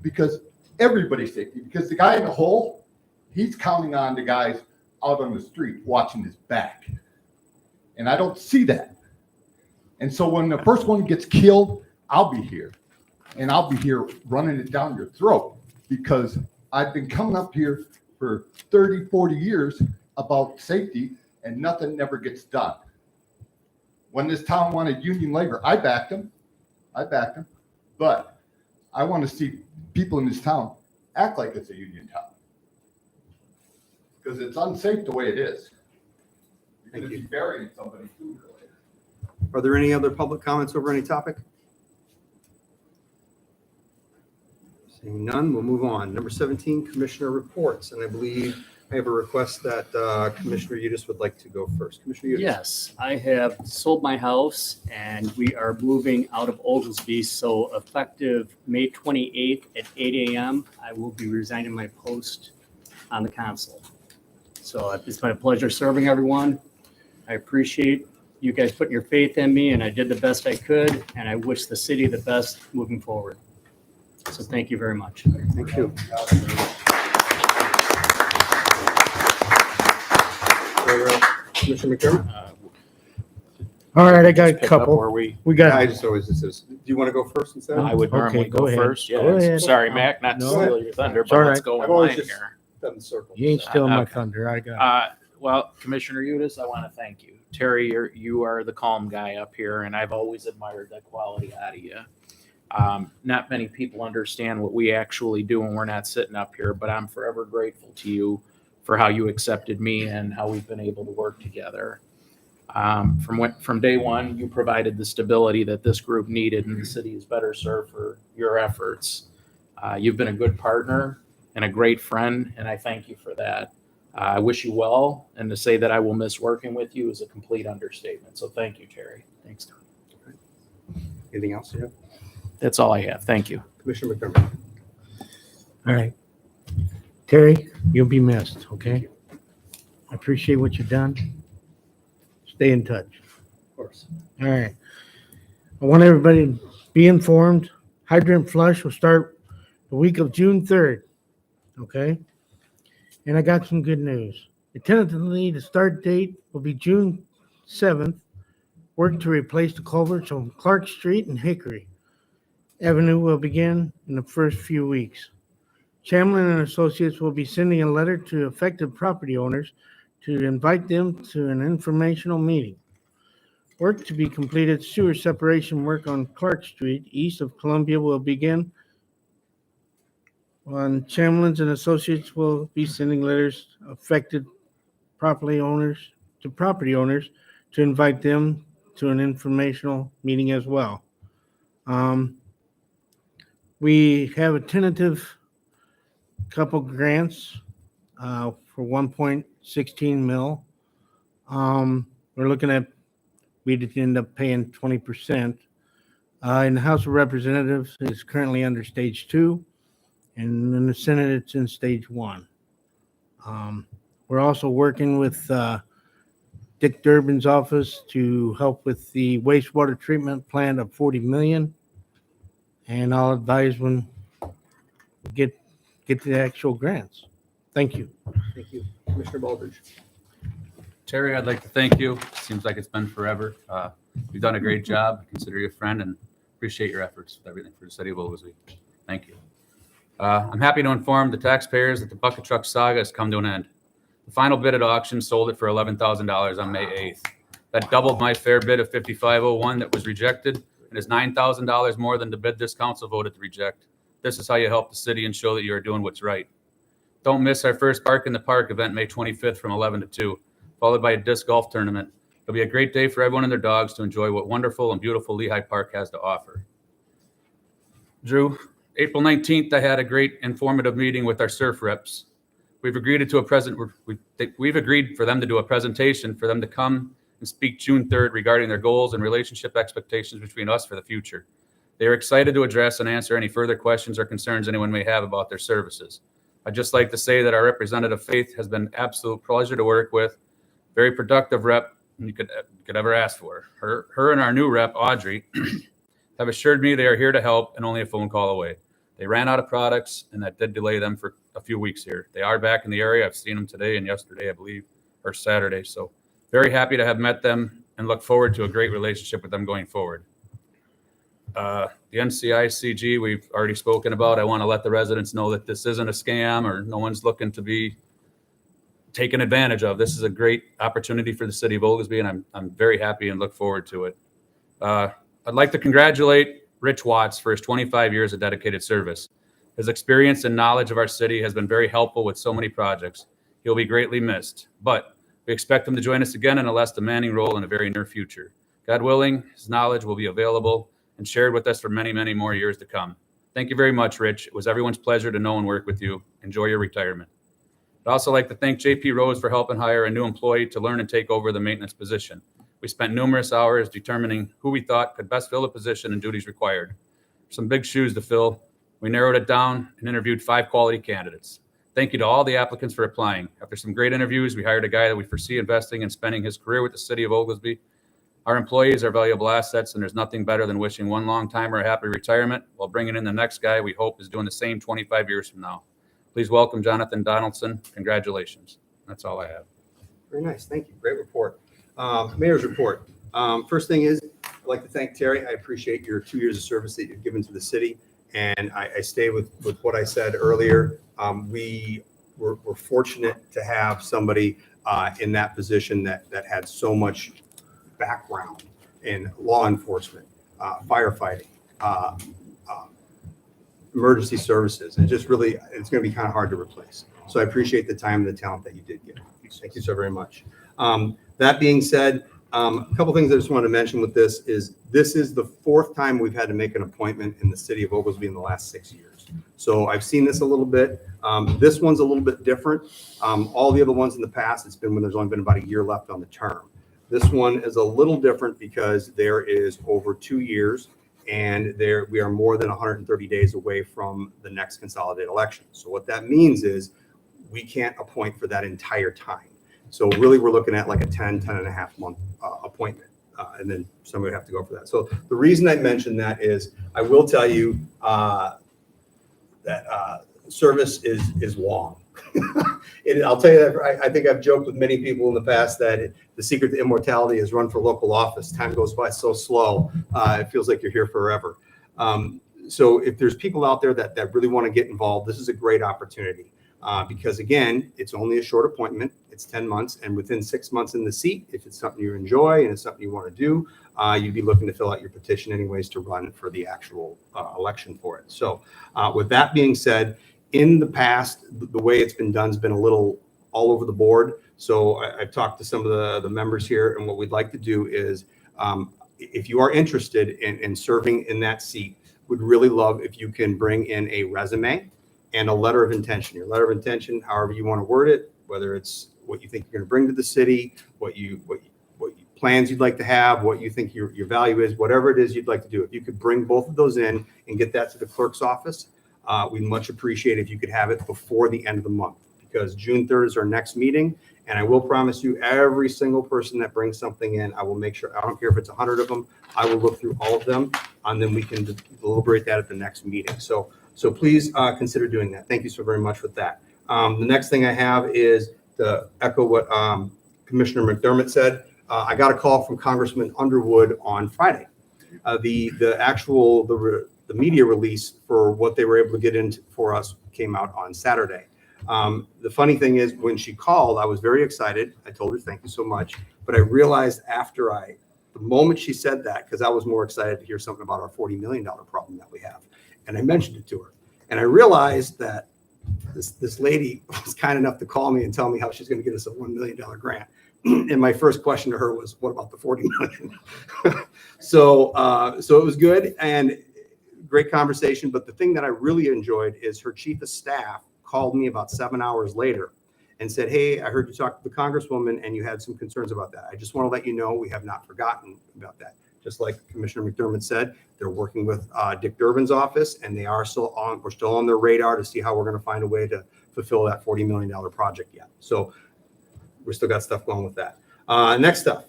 because everybody's safety. Because the guy in the hole, he's counting on the guys out on the street watching his back, and I don't see that. And so when the first one gets killed, I'll be here, and I'll be here running it down your throat, because I've been coming up here for 30, 40 years about safety, and nothing never gets done. When this town wanted union labor, I backed them. But I want to see people in this town act like it's a union town. Because it's unsafe the way it is. You're Thank going to you. be burying somebody's food later. Are there any other public comments over any topic? Seeing none, we'll move on. Number 17, Commissioner reports, and I believe I have a request that Commissioner Udis would like to go first. Commissioner Udis. Yes, I have sold my house and we are moving out of Oglesby. So effective May 28th at 8 a.m., I will be resigning my post on the council. So it's been a pleasure serving everyone. I appreciate you guys putting your faith in me, and I did the best I could, and I wish the city the best moving forward. So thank you very much. Thank you. Commissioner McDermott? All right, I got Just a pick up couple. Where we, We Yeah, got, I just always, do you want to go first instead? I would normally Okay, go go ahead. first. Yeah, Go ahead. sorry, Mac, not to No. steal your thunder, It's but all let's right. go in I've always line just- here. Done the circle. you ain't stealing my Okay. thunder. I got. Well, Commissioner Udis, I want to thank you. Terry, you are the calm guy up here, and I've always admired that quality out of you. Not many people understand what we actually do when we're not sitting up here, but I'm forever grateful to you for how you accepted me and how we've been able to work together. From day one, you provided the stability that this group needed, and the city is better served for your efforts. You've been a good partner and a great friend, and I thank you for that. I wish you well, and to say that I will miss working with you is a complete understatement. So thank you, Terry. Thanks, Tom. Anything else you have? That's all I have. Thank you. Commissioner McDermott? All right. Terry, you'll be missed, okay? I appreciate what you've done. Stay in touch. Of course. All right. I want everybody to be informed. Hydrant flush will start the week of June 3rd, okay? And I got some good news. Tentatively, the start date will be June 7th. Work to replace the culverts on Clark Street and Hickory Avenue will begin in the first few weeks. Chamberlain and Associates will be sending a letter to affected property owners to invite them to an informational meeting. Work to be completed, sewer separation work on Clark Street east of Columbia will begin. On Chamberlain and Associates will be sending letters affected property owners to invite them to an informational meeting as well. We have a tentative couple grants for 1.16 mil. We're looking at, we'd end up paying 20%. And the House of Representatives is currently under stage 2, and in the Senate it's in stage 1. We're also working with Dick Durbin's office to help with the wastewater treatment plant of $40 million. And I'll advise when we get the actual grants. Thank you. Thank you. Commissioner Baldridge? Terry, I'd like to thank you. Seems like it's been forever. You've done a great job. I consider you a friend and appreciate your efforts with everything for the city of Oglesby. Thank you. I'm happy to inform the taxpayers that the bucket truck saga has come to an end. The final bid at auction sold it for $11,000 on May 8th. That doubled my fair bid of $5,501 that was rejected, and is $9,000 more than the bid this council voted to reject. This is how you help the city and show that you are doing what's right. Don't miss our first Bark in the Park event May 25th from 11 to 2, followed by a disc golf tournament. It'll be a great day for everyone and their dogs to enjoy what wonderful and beautiful Lehigh Park has to offer. Drew, April 19th, I had a great informative meeting with our surf reps. We've agreed to we've agreed for them to do a presentation for them to come and speak June 3rd regarding their goals and relationship expectations between us for the future. They are excited to address and answer any further questions or concerns anyone may have about their services. I'd just like to say that our representative Faith has been an absolute pleasure to work with. Very productive rep you could ever ask for. Her and our new rep, Audrey, have assured me they are here to help and only a phone call away. They ran out of products, and that did delay them for a few weeks here. They are back in the area. I've seen them today and yesterday, I believe, or Saturday. So very happy to have met them and look forward to a great relationship with them going forward. The NCICG we've already spoken about. I want to let the residents know that this isn't a scam or no one's looking to taken advantage of. This is a great opportunity for the city of Oglesby, and I'm very happy and look forward to it. I'd like to congratulate Rich Watts for his 25 years of dedicated service. His experience and knowledge of our city has been very helpful with so many projects. He'll be greatly missed, but we expect him to join us again in a less demanding role in the very near future. God willing, his knowledge will be available and shared with us for many, many more years to come. Thank you very much, Rich. It was everyone's pleasure to know and work with you. Enjoy your retirement. I'd also like to thank JP Rose for helping hire a new employee to learn and take over the maintenance position. We spent numerous hours determining who we thought could best fill the position and duties required. Some big shoes to fill. We narrowed it down and interviewed 5 quality candidates. Thank you to all the applicants for applying. After some great interviews, we hired a guy that we foresee investing and spending his career with the city of Oglesby. Our employees are valuable assets, and there's nothing better than wishing one long timer a happy retirement while bringing in the next guy we hope is doing the same 25 years from now. Please welcome Jonathan Donaldson. Congratulations. That's all I have. Very nice. Thank you. Great report. Mayor's report. First thing is, I'd like to thank Terry. I appreciate your 2 years of service that you've given to the city. And I stay with what I said earlier. We're fortunate to have somebody in that position that had so much background in law enforcement, firefighting, emergency services. It's going to be kind of hard to replace. So I appreciate the time and the talent that you did give. Thank you so very much. That being said, a couple things I just wanted to mention with this is the 4th time we've had to make an appointment in the city of Oglesby in the last 6 years. So I've seen this a little bit. This one's a little bit different. All the other ones in the past, it's been when there's only been about a year left on the term. This one is a little different because there is over 2 years and we are more than 130 days away from the next consolidated election. So what that means is we can't appoint for that entire time. So really, we're looking at like a 10 and a half month appointment, and then somebody would have to go for that. So the reason I mentioned that is I will tell you that service is long. I'll tell you that I think I've joked with many people in the past that the secret to immortality is run for local office. Time goes by so slow, it feels like you're here forever. So if there's people out there that really want to get involved, this is a great opportunity. Because again, it's only a short appointment. It's 10 months, and within 6 months in the seat, if it's something you enjoy and it's something you want to do, you'd be looking to fill out your petition anyways to run for the actual election for it. So with that being said, in the past, the way it's been done has been a little all over the board. So I've talked to some of the members here, and what we'd like to do is, if you are interested in serving in that seat, would really love if you can bring in a resume and a letter of intention. Your letter of intention, however you want to word it, whether it's what you think you're going to bring to the city, what plans you'd like to have, what you think your value is, whatever it is you'd like to do. If you could bring both of those in and get that to the clerk's office, we'd much appreciate if you could have it before the end of the month, because June 3rd is our next meeting. And I will promise you, every single person that brings something in, I will make sure, I don't care if it's 100 of them, I will look through all of them, and then we can deliberate that at the next meeting. So please consider doing that. Thank you so very much with that. The next thing I have is to echo what Commissioner McDermott said. I got a call from Congressman Underwood on Friday. The media release for what they were able to get into for us came out on Saturday. The funny thing is, when she called, I was very excited. I told her thank you so much, but I realized the moment she said that, because I was more excited to hear something about our $40 million problem that we have. And I mentioned it to her. And I realized that this lady was kind enough to call me and tell me how she's going to get us a $1 million grant. And my first question to her was, what about the 40 million? So it was good and great conversation. But the thing that I really enjoyed is her chief of staff called me about 7 hours later and said, hey, I heard you talk to the Congresswoman and you had some concerns about that. I just want to let you know we have not forgotten about that. Just like Commissioner McDermott said, they're working with Dick Durbin's office, and we're still on their radar to see how we're going to find a way to fulfill that $40 million project yet. So we still got stuff going with that. Next stuff.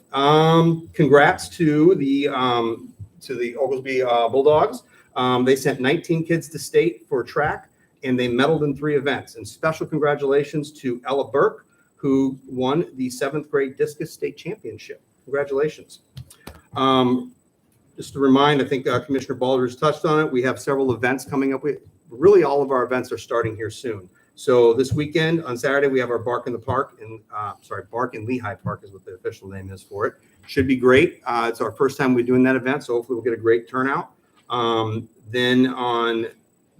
Congrats to the Oglesby Bulldogs. They sent 19 kids to state for track, and they medaled in 3 events. And special congratulations to Ella Burke, who won the 7th grade discus state championship. Congratulations. Just to remind, I think Commissioner Baldridge touched on it. We have several events coming up. Really, all of our events are starting here soon. So this weekend on Saturday, we have our Bark in the Park Bark in Lehigh Park is what the official name is for it. Should be great. It's our first time we're doing that event, so hopefully we'll get a great turnout. Then on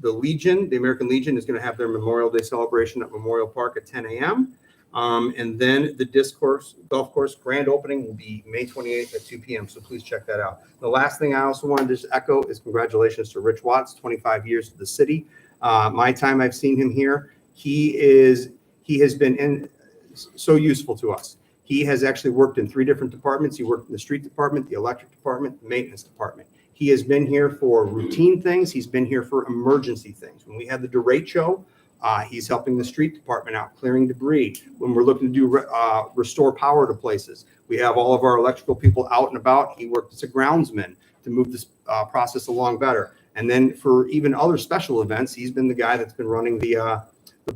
the Legion, the American Legion is going to have their Memorial Day celebration at Memorial Park at 10 a.m. And then the golf course grand opening will be May 28th at 2 p.m. So please check that out. The last thing I also wanted to just echo is congratulations to Rich Watts, 25 years to the city. My time I've seen him here, he has been so useful to us. He has actually worked in 3 different departments. He worked in the street department, the electric department, the maintenance department. He has been here for routine things. He's been here for emergency things. When we had the derecho, he's helping the street department out, clearing debris. When we're looking to do restore power to places, we have all of our electrical people out and about. He worked as a groundsman to move this process along better. And then for even other special events, he's been the guy that's been running the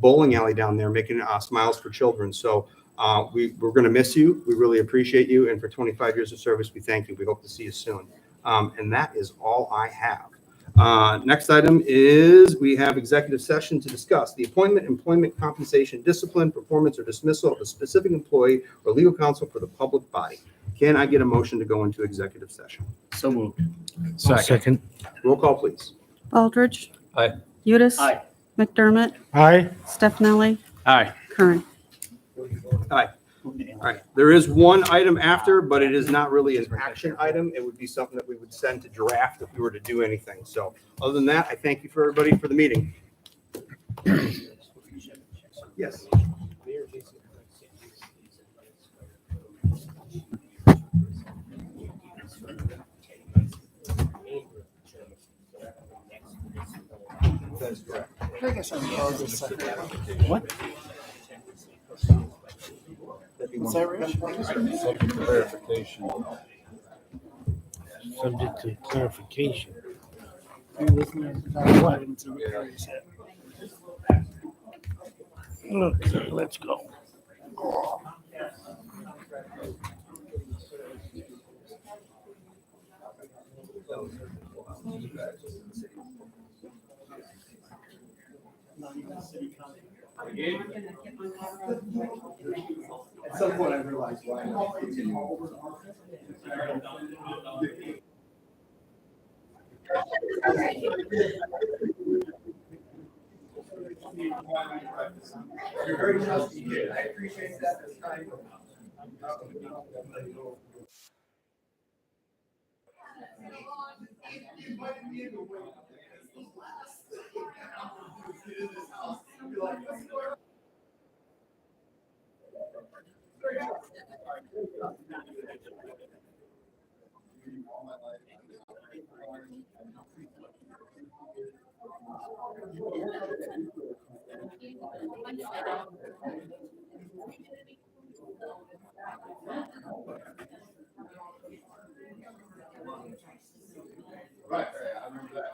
bowling alley down there, making smiles for children. So we're going to miss you. We really appreciate you. And for 25 years of service, we thank you. We hope to see you soon. And that is all I have. Next item is we have executive session to discuss the appointment, employment, compensation, discipline, performance, or dismissal of a specific employee or legal counsel for the public body. Can I get a motion to go into executive session? So moved. Second. Roll call, please. Baldridge. Aye. Udis. Aye. McDermott. Aye. Stefani. Aye. Kern. All right. There is one item after, but it is not really an action item. It would be something that we would send to draft if we were to do anything. So other than that, I thank you for everybody for the meeting. Yes. That is correct. What? Is that Rich? Clarification. Subject to clarification. Okay, let's go. At some point I realized why. You're very trusty kid. I appreciate that. That's kind. Right, I remember that.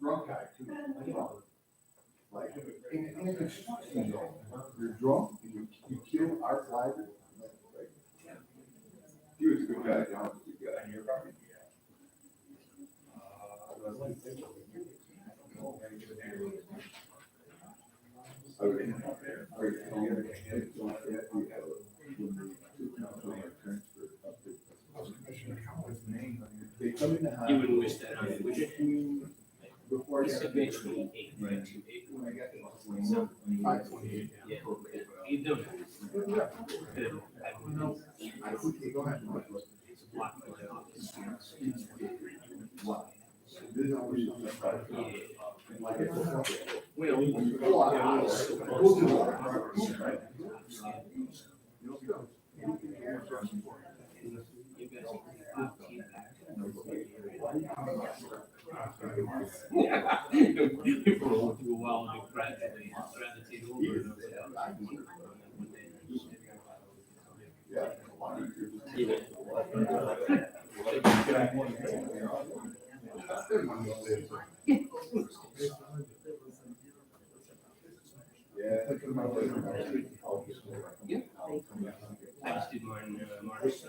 Drunk guy too. Like in a construction zone, you're drunk and you kill our flag. He was a good guy, John was a good guy. You wouldn't wish that on it, would you? It's eventually 8, right? 528. Yeah. You don't. It's a block from my office. Roll through a while and gradually gravitate over. I just did mine in March, so.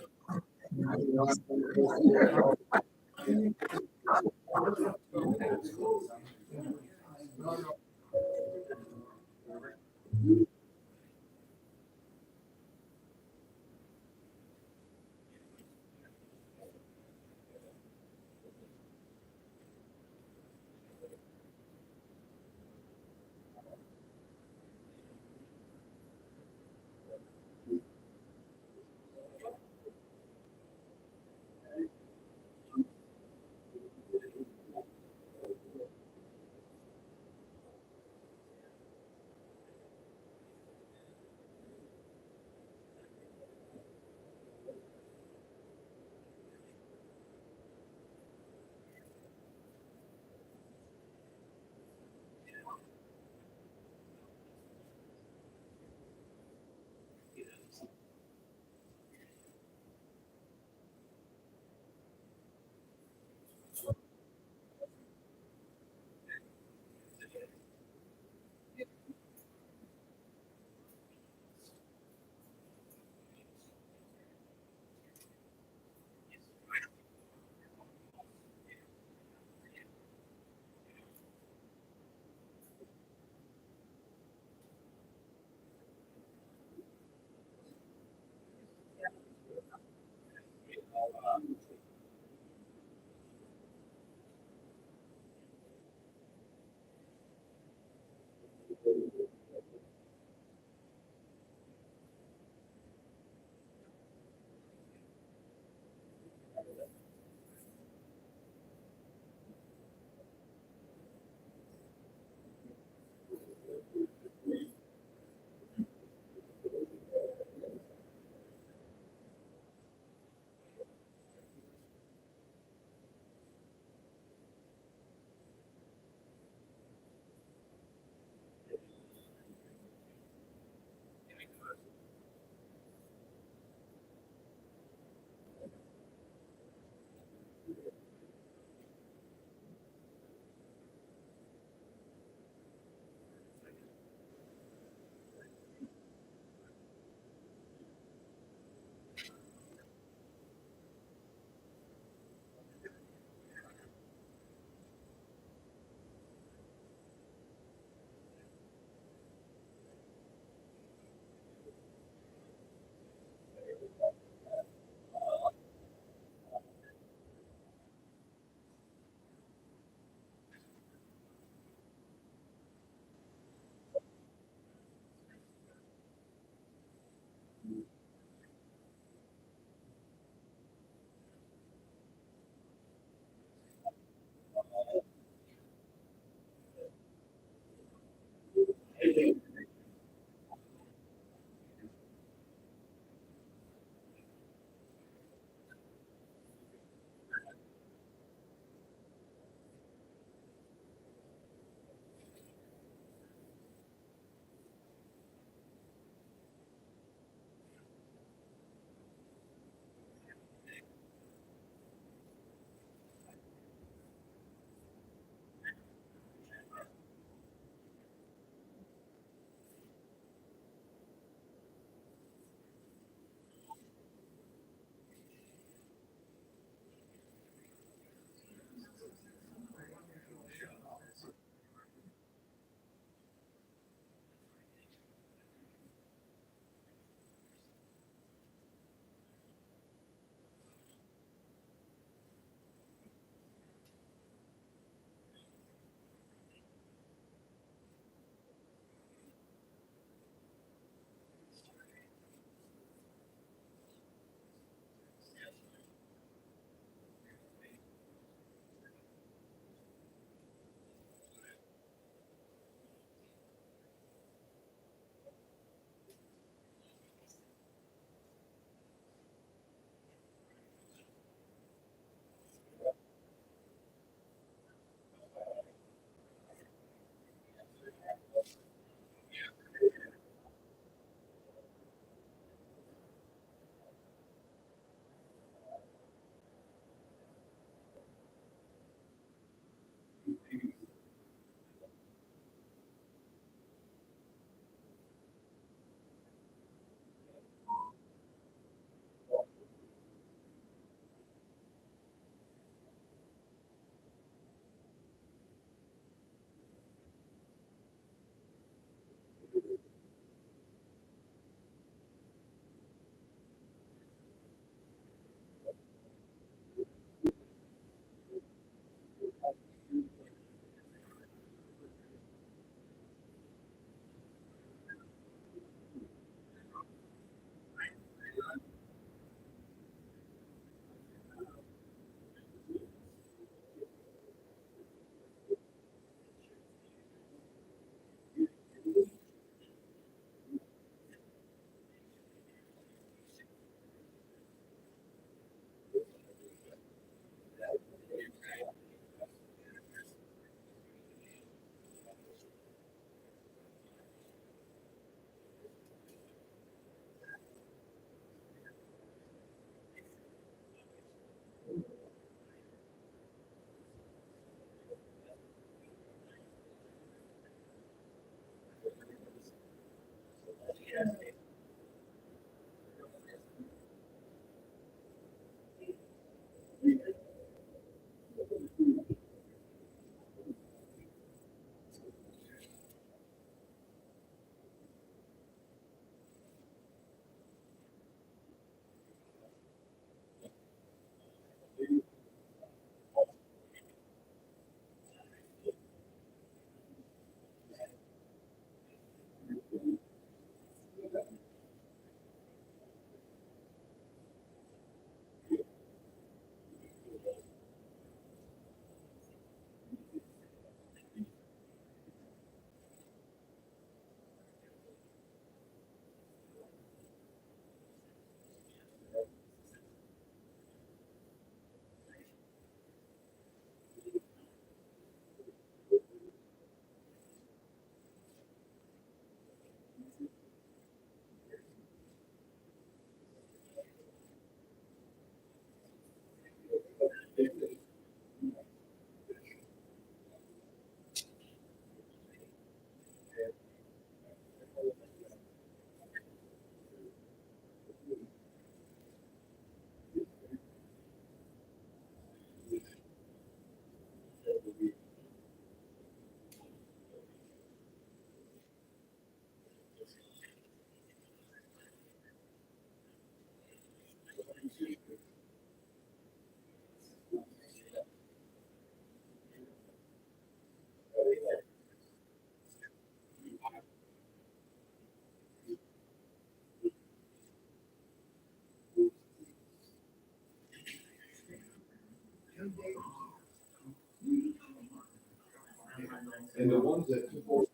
And the ones that took over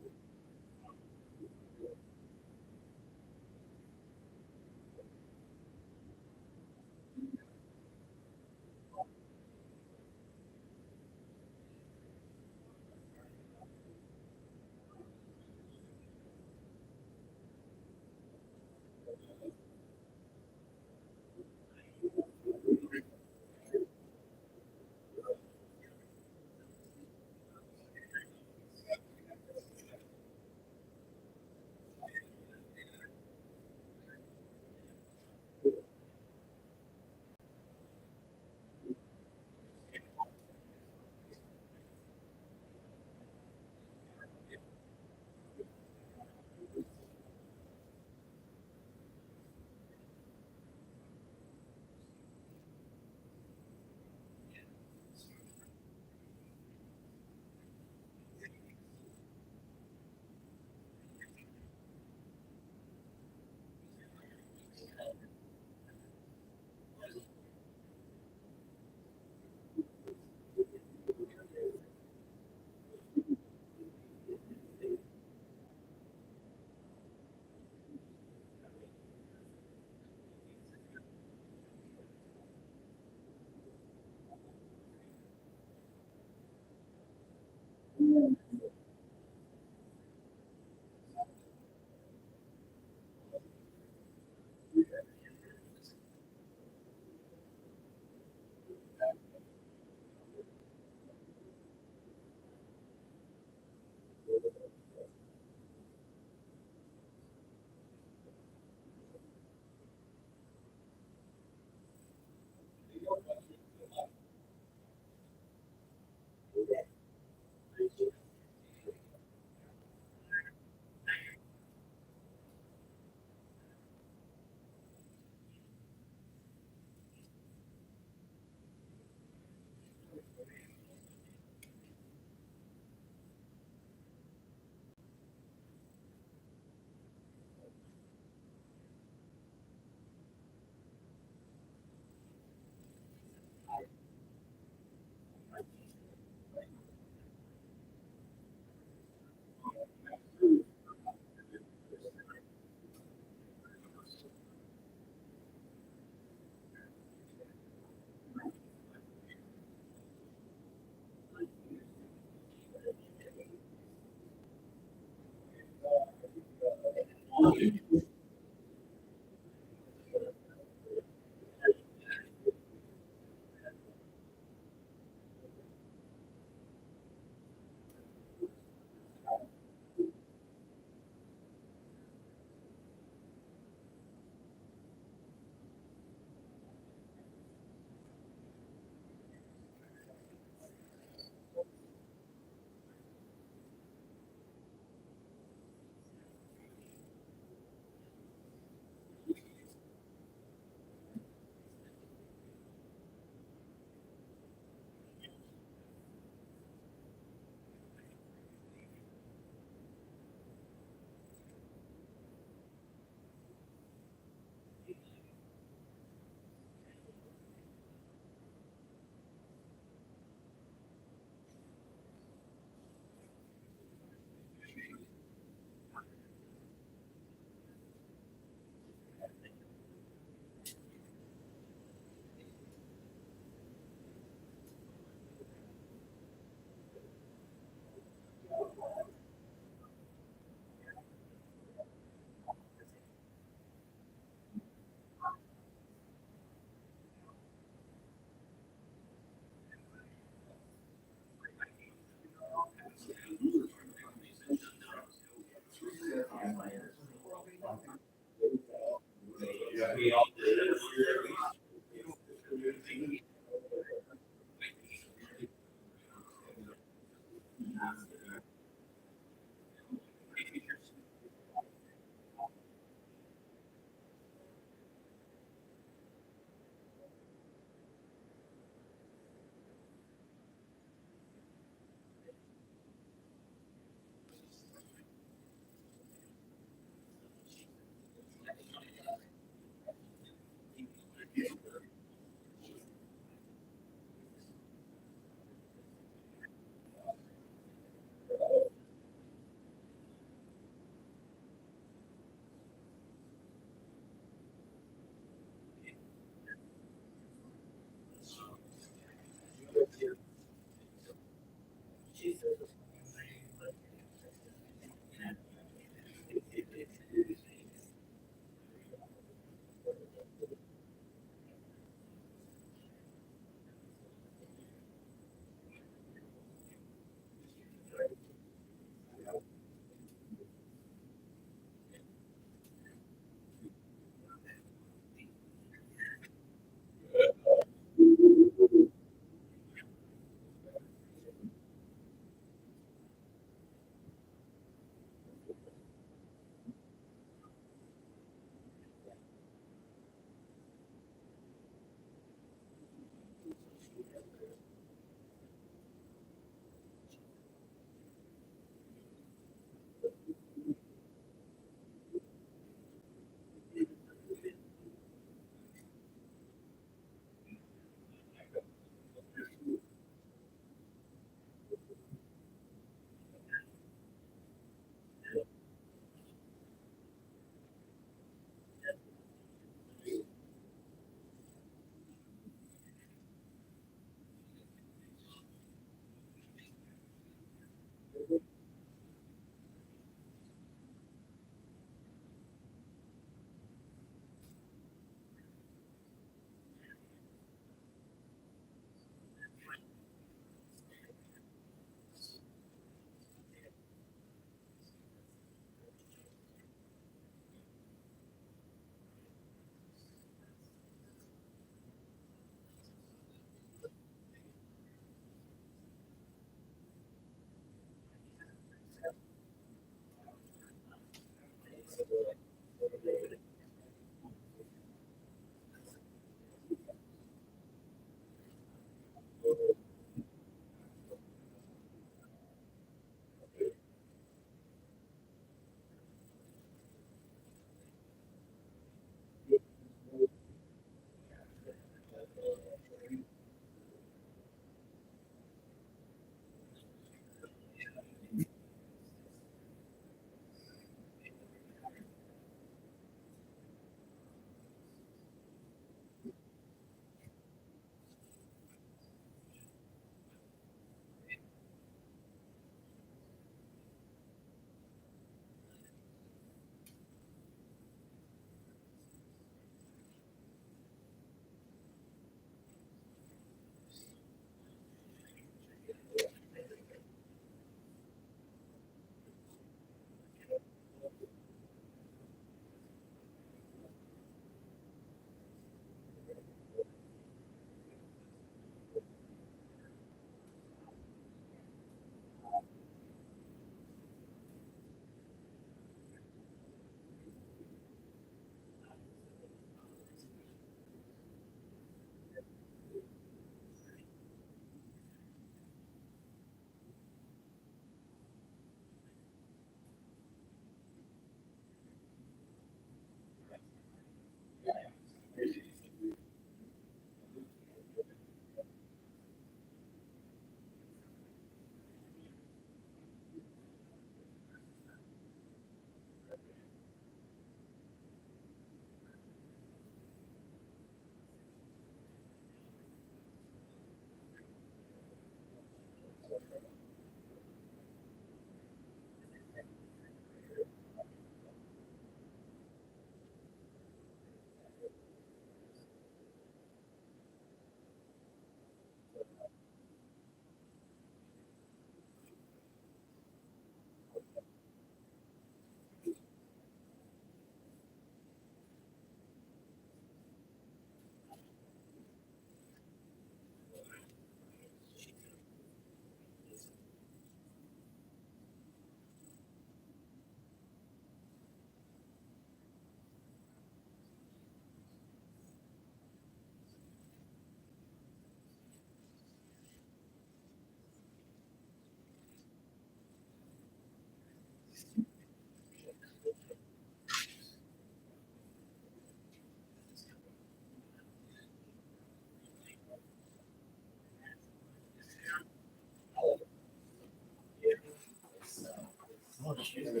I'm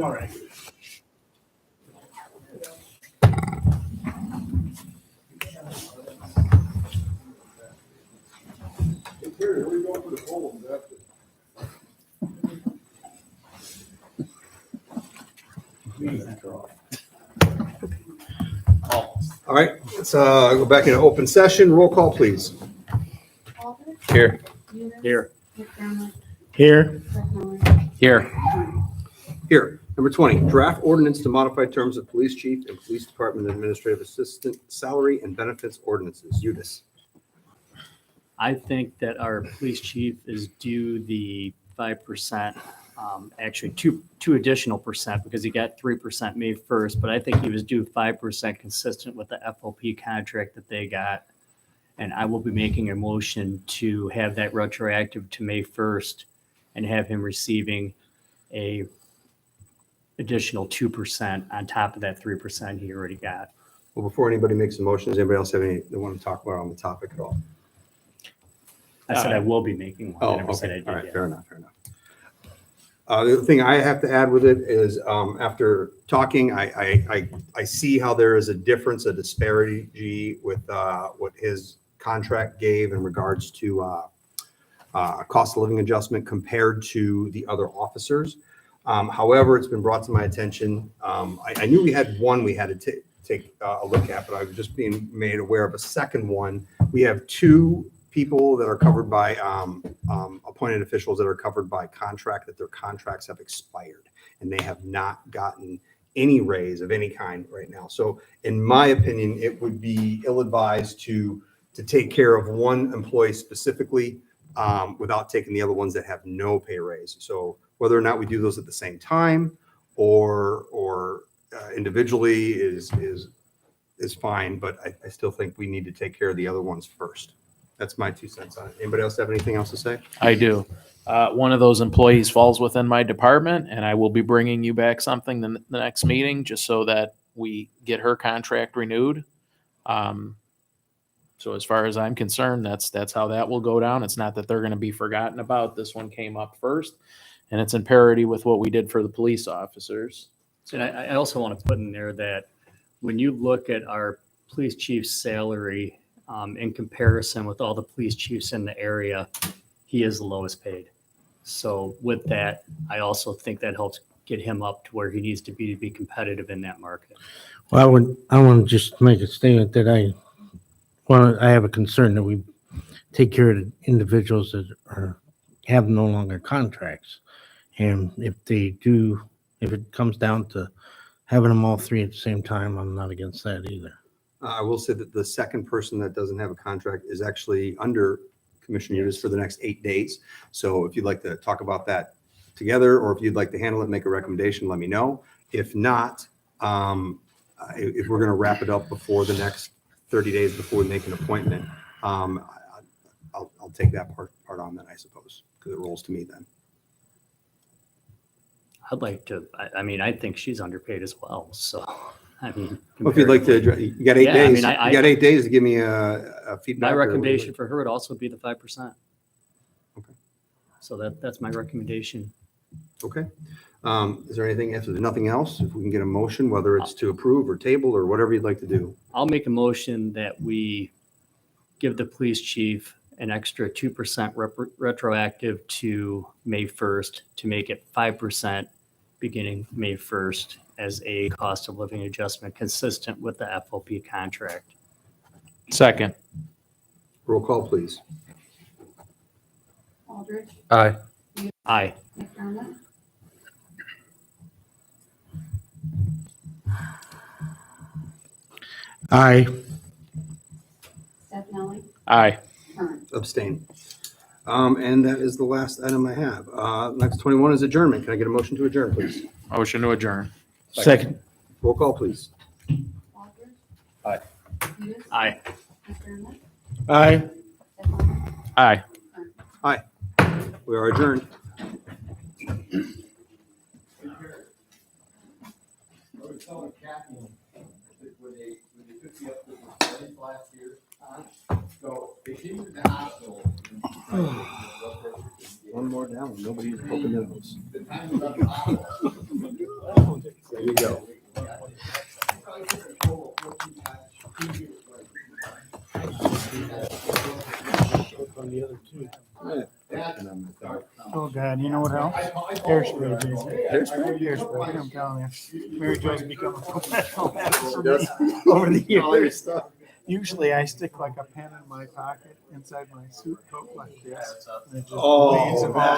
all right. All right, let's go back into open session. Roll call, please. Aldridge. Here. Eunice. Here. McDermott. Here, Stefani. Here. Here. Number 20, draft ordinance to modify terms of police chief and police department administrative assistant salary and benefits ordinances. Udis. I think that our police chief is due the 5%, actually two additional percent because he got 3% May 1st, but I think he was due 5% consistent with the FOP contract that they got. And I will be making a motion to have that retroactive to May 1st and have him receiving a additional 2% on top of that 3% he already got. Well, before anybody makes a motion, does anybody else have any they want to talk about on the topic at all? I said I will be making one. I Oh, never said I okay. did All right, yet. fair enough, fair enough. The other thing I have to add with it is, after talking, I see how there is a difference, a disparity with what his contract gave in regards to cost of living adjustment compared to the other officers. However, it's been brought to my attention. I knew we had one we had to take a look at, but I was just being made aware of a second one. We have two people that are covered by appointed officials that are covered by contract, that their contracts have expired and they have not gotten any raise of any kind right now. So in my opinion, it would be ill-advised to take care of one employee specifically without taking the other ones that have no pay raise. So whether or not we do those at the same time or individually is fine, but I still think we need to take care of the other ones first. That's my 2 cents on it. Anybody else have anything else to say? I do. One of those employees falls within my department, and I will be bringing you back something the next meeting just so that we get her contract renewed. So as far as I'm concerned, that's how that will go down. It's not that they're going to be forgotten about. This one came up first, and it's in parity with what we did for the police officers. And I also want to put in there that when you look at our police chief's salary in comparison with all the police chiefs in the area, he is the lowest paid. So with that, I also think that helps get him up to where he needs to be competitive in that market. well, I want to just make a statement that I have a concern that we take care of the individuals that have no longer contracts. And if it comes down to having them all three at the same time, I'm not against that either. I will say that the second person that doesn't have a contract is actually under Commissioner Udis for the next 8 days. So if you'd like to talk about that together, or if you'd like to handle it, make a recommendation, let me know. If not, if we're going to wrap it up before the next 30 days before we make an appointment, I'll take that part on then, I suppose, because it rolls to me then. I'd like to, I think she's underpaid as well. So, Well, if you'd like to, you got 8 Yeah, I days. mean, You got 8 days to give me a feedback. my or- recommendation for her would also be the 5%. Okay. So that's my recommendation. Okay. Is there anything, if there's nothing else, if we can get a motion, whether it's to approve or table or whatever you'd like to do? I'll make a motion that we give the police chief an extra 2% retroactive to May 1st to make it 5% beginning May 1st as a cost of living adjustment consistent with the FOP contract. Second. Roll call, please. Aldridge. Aye. Aye. McDermott. Aye. Stefani. Aye. Kern. Abstain. And that is the last item I have. Next 21 is adjournment. Can I get a motion to adjourn, please? Motion to adjourn. Second. Roll call, please. Aldridge. Aye. Eunice. Aye. McDermott. Aye. Stefani. Aye. We are adjourned. I was telling Kathy So they came to the hospital. One more down, nobody's poking their nose. The time was up the hospital. There you go. Oh, God, you know what else? Hairspray, Jason. Hairspray, I'm telling you. Mary Jo's become a professional at it for me over the years. Usually I stick like a pen in my pocket inside my suit coat like this. And it just Oh, bleeds them all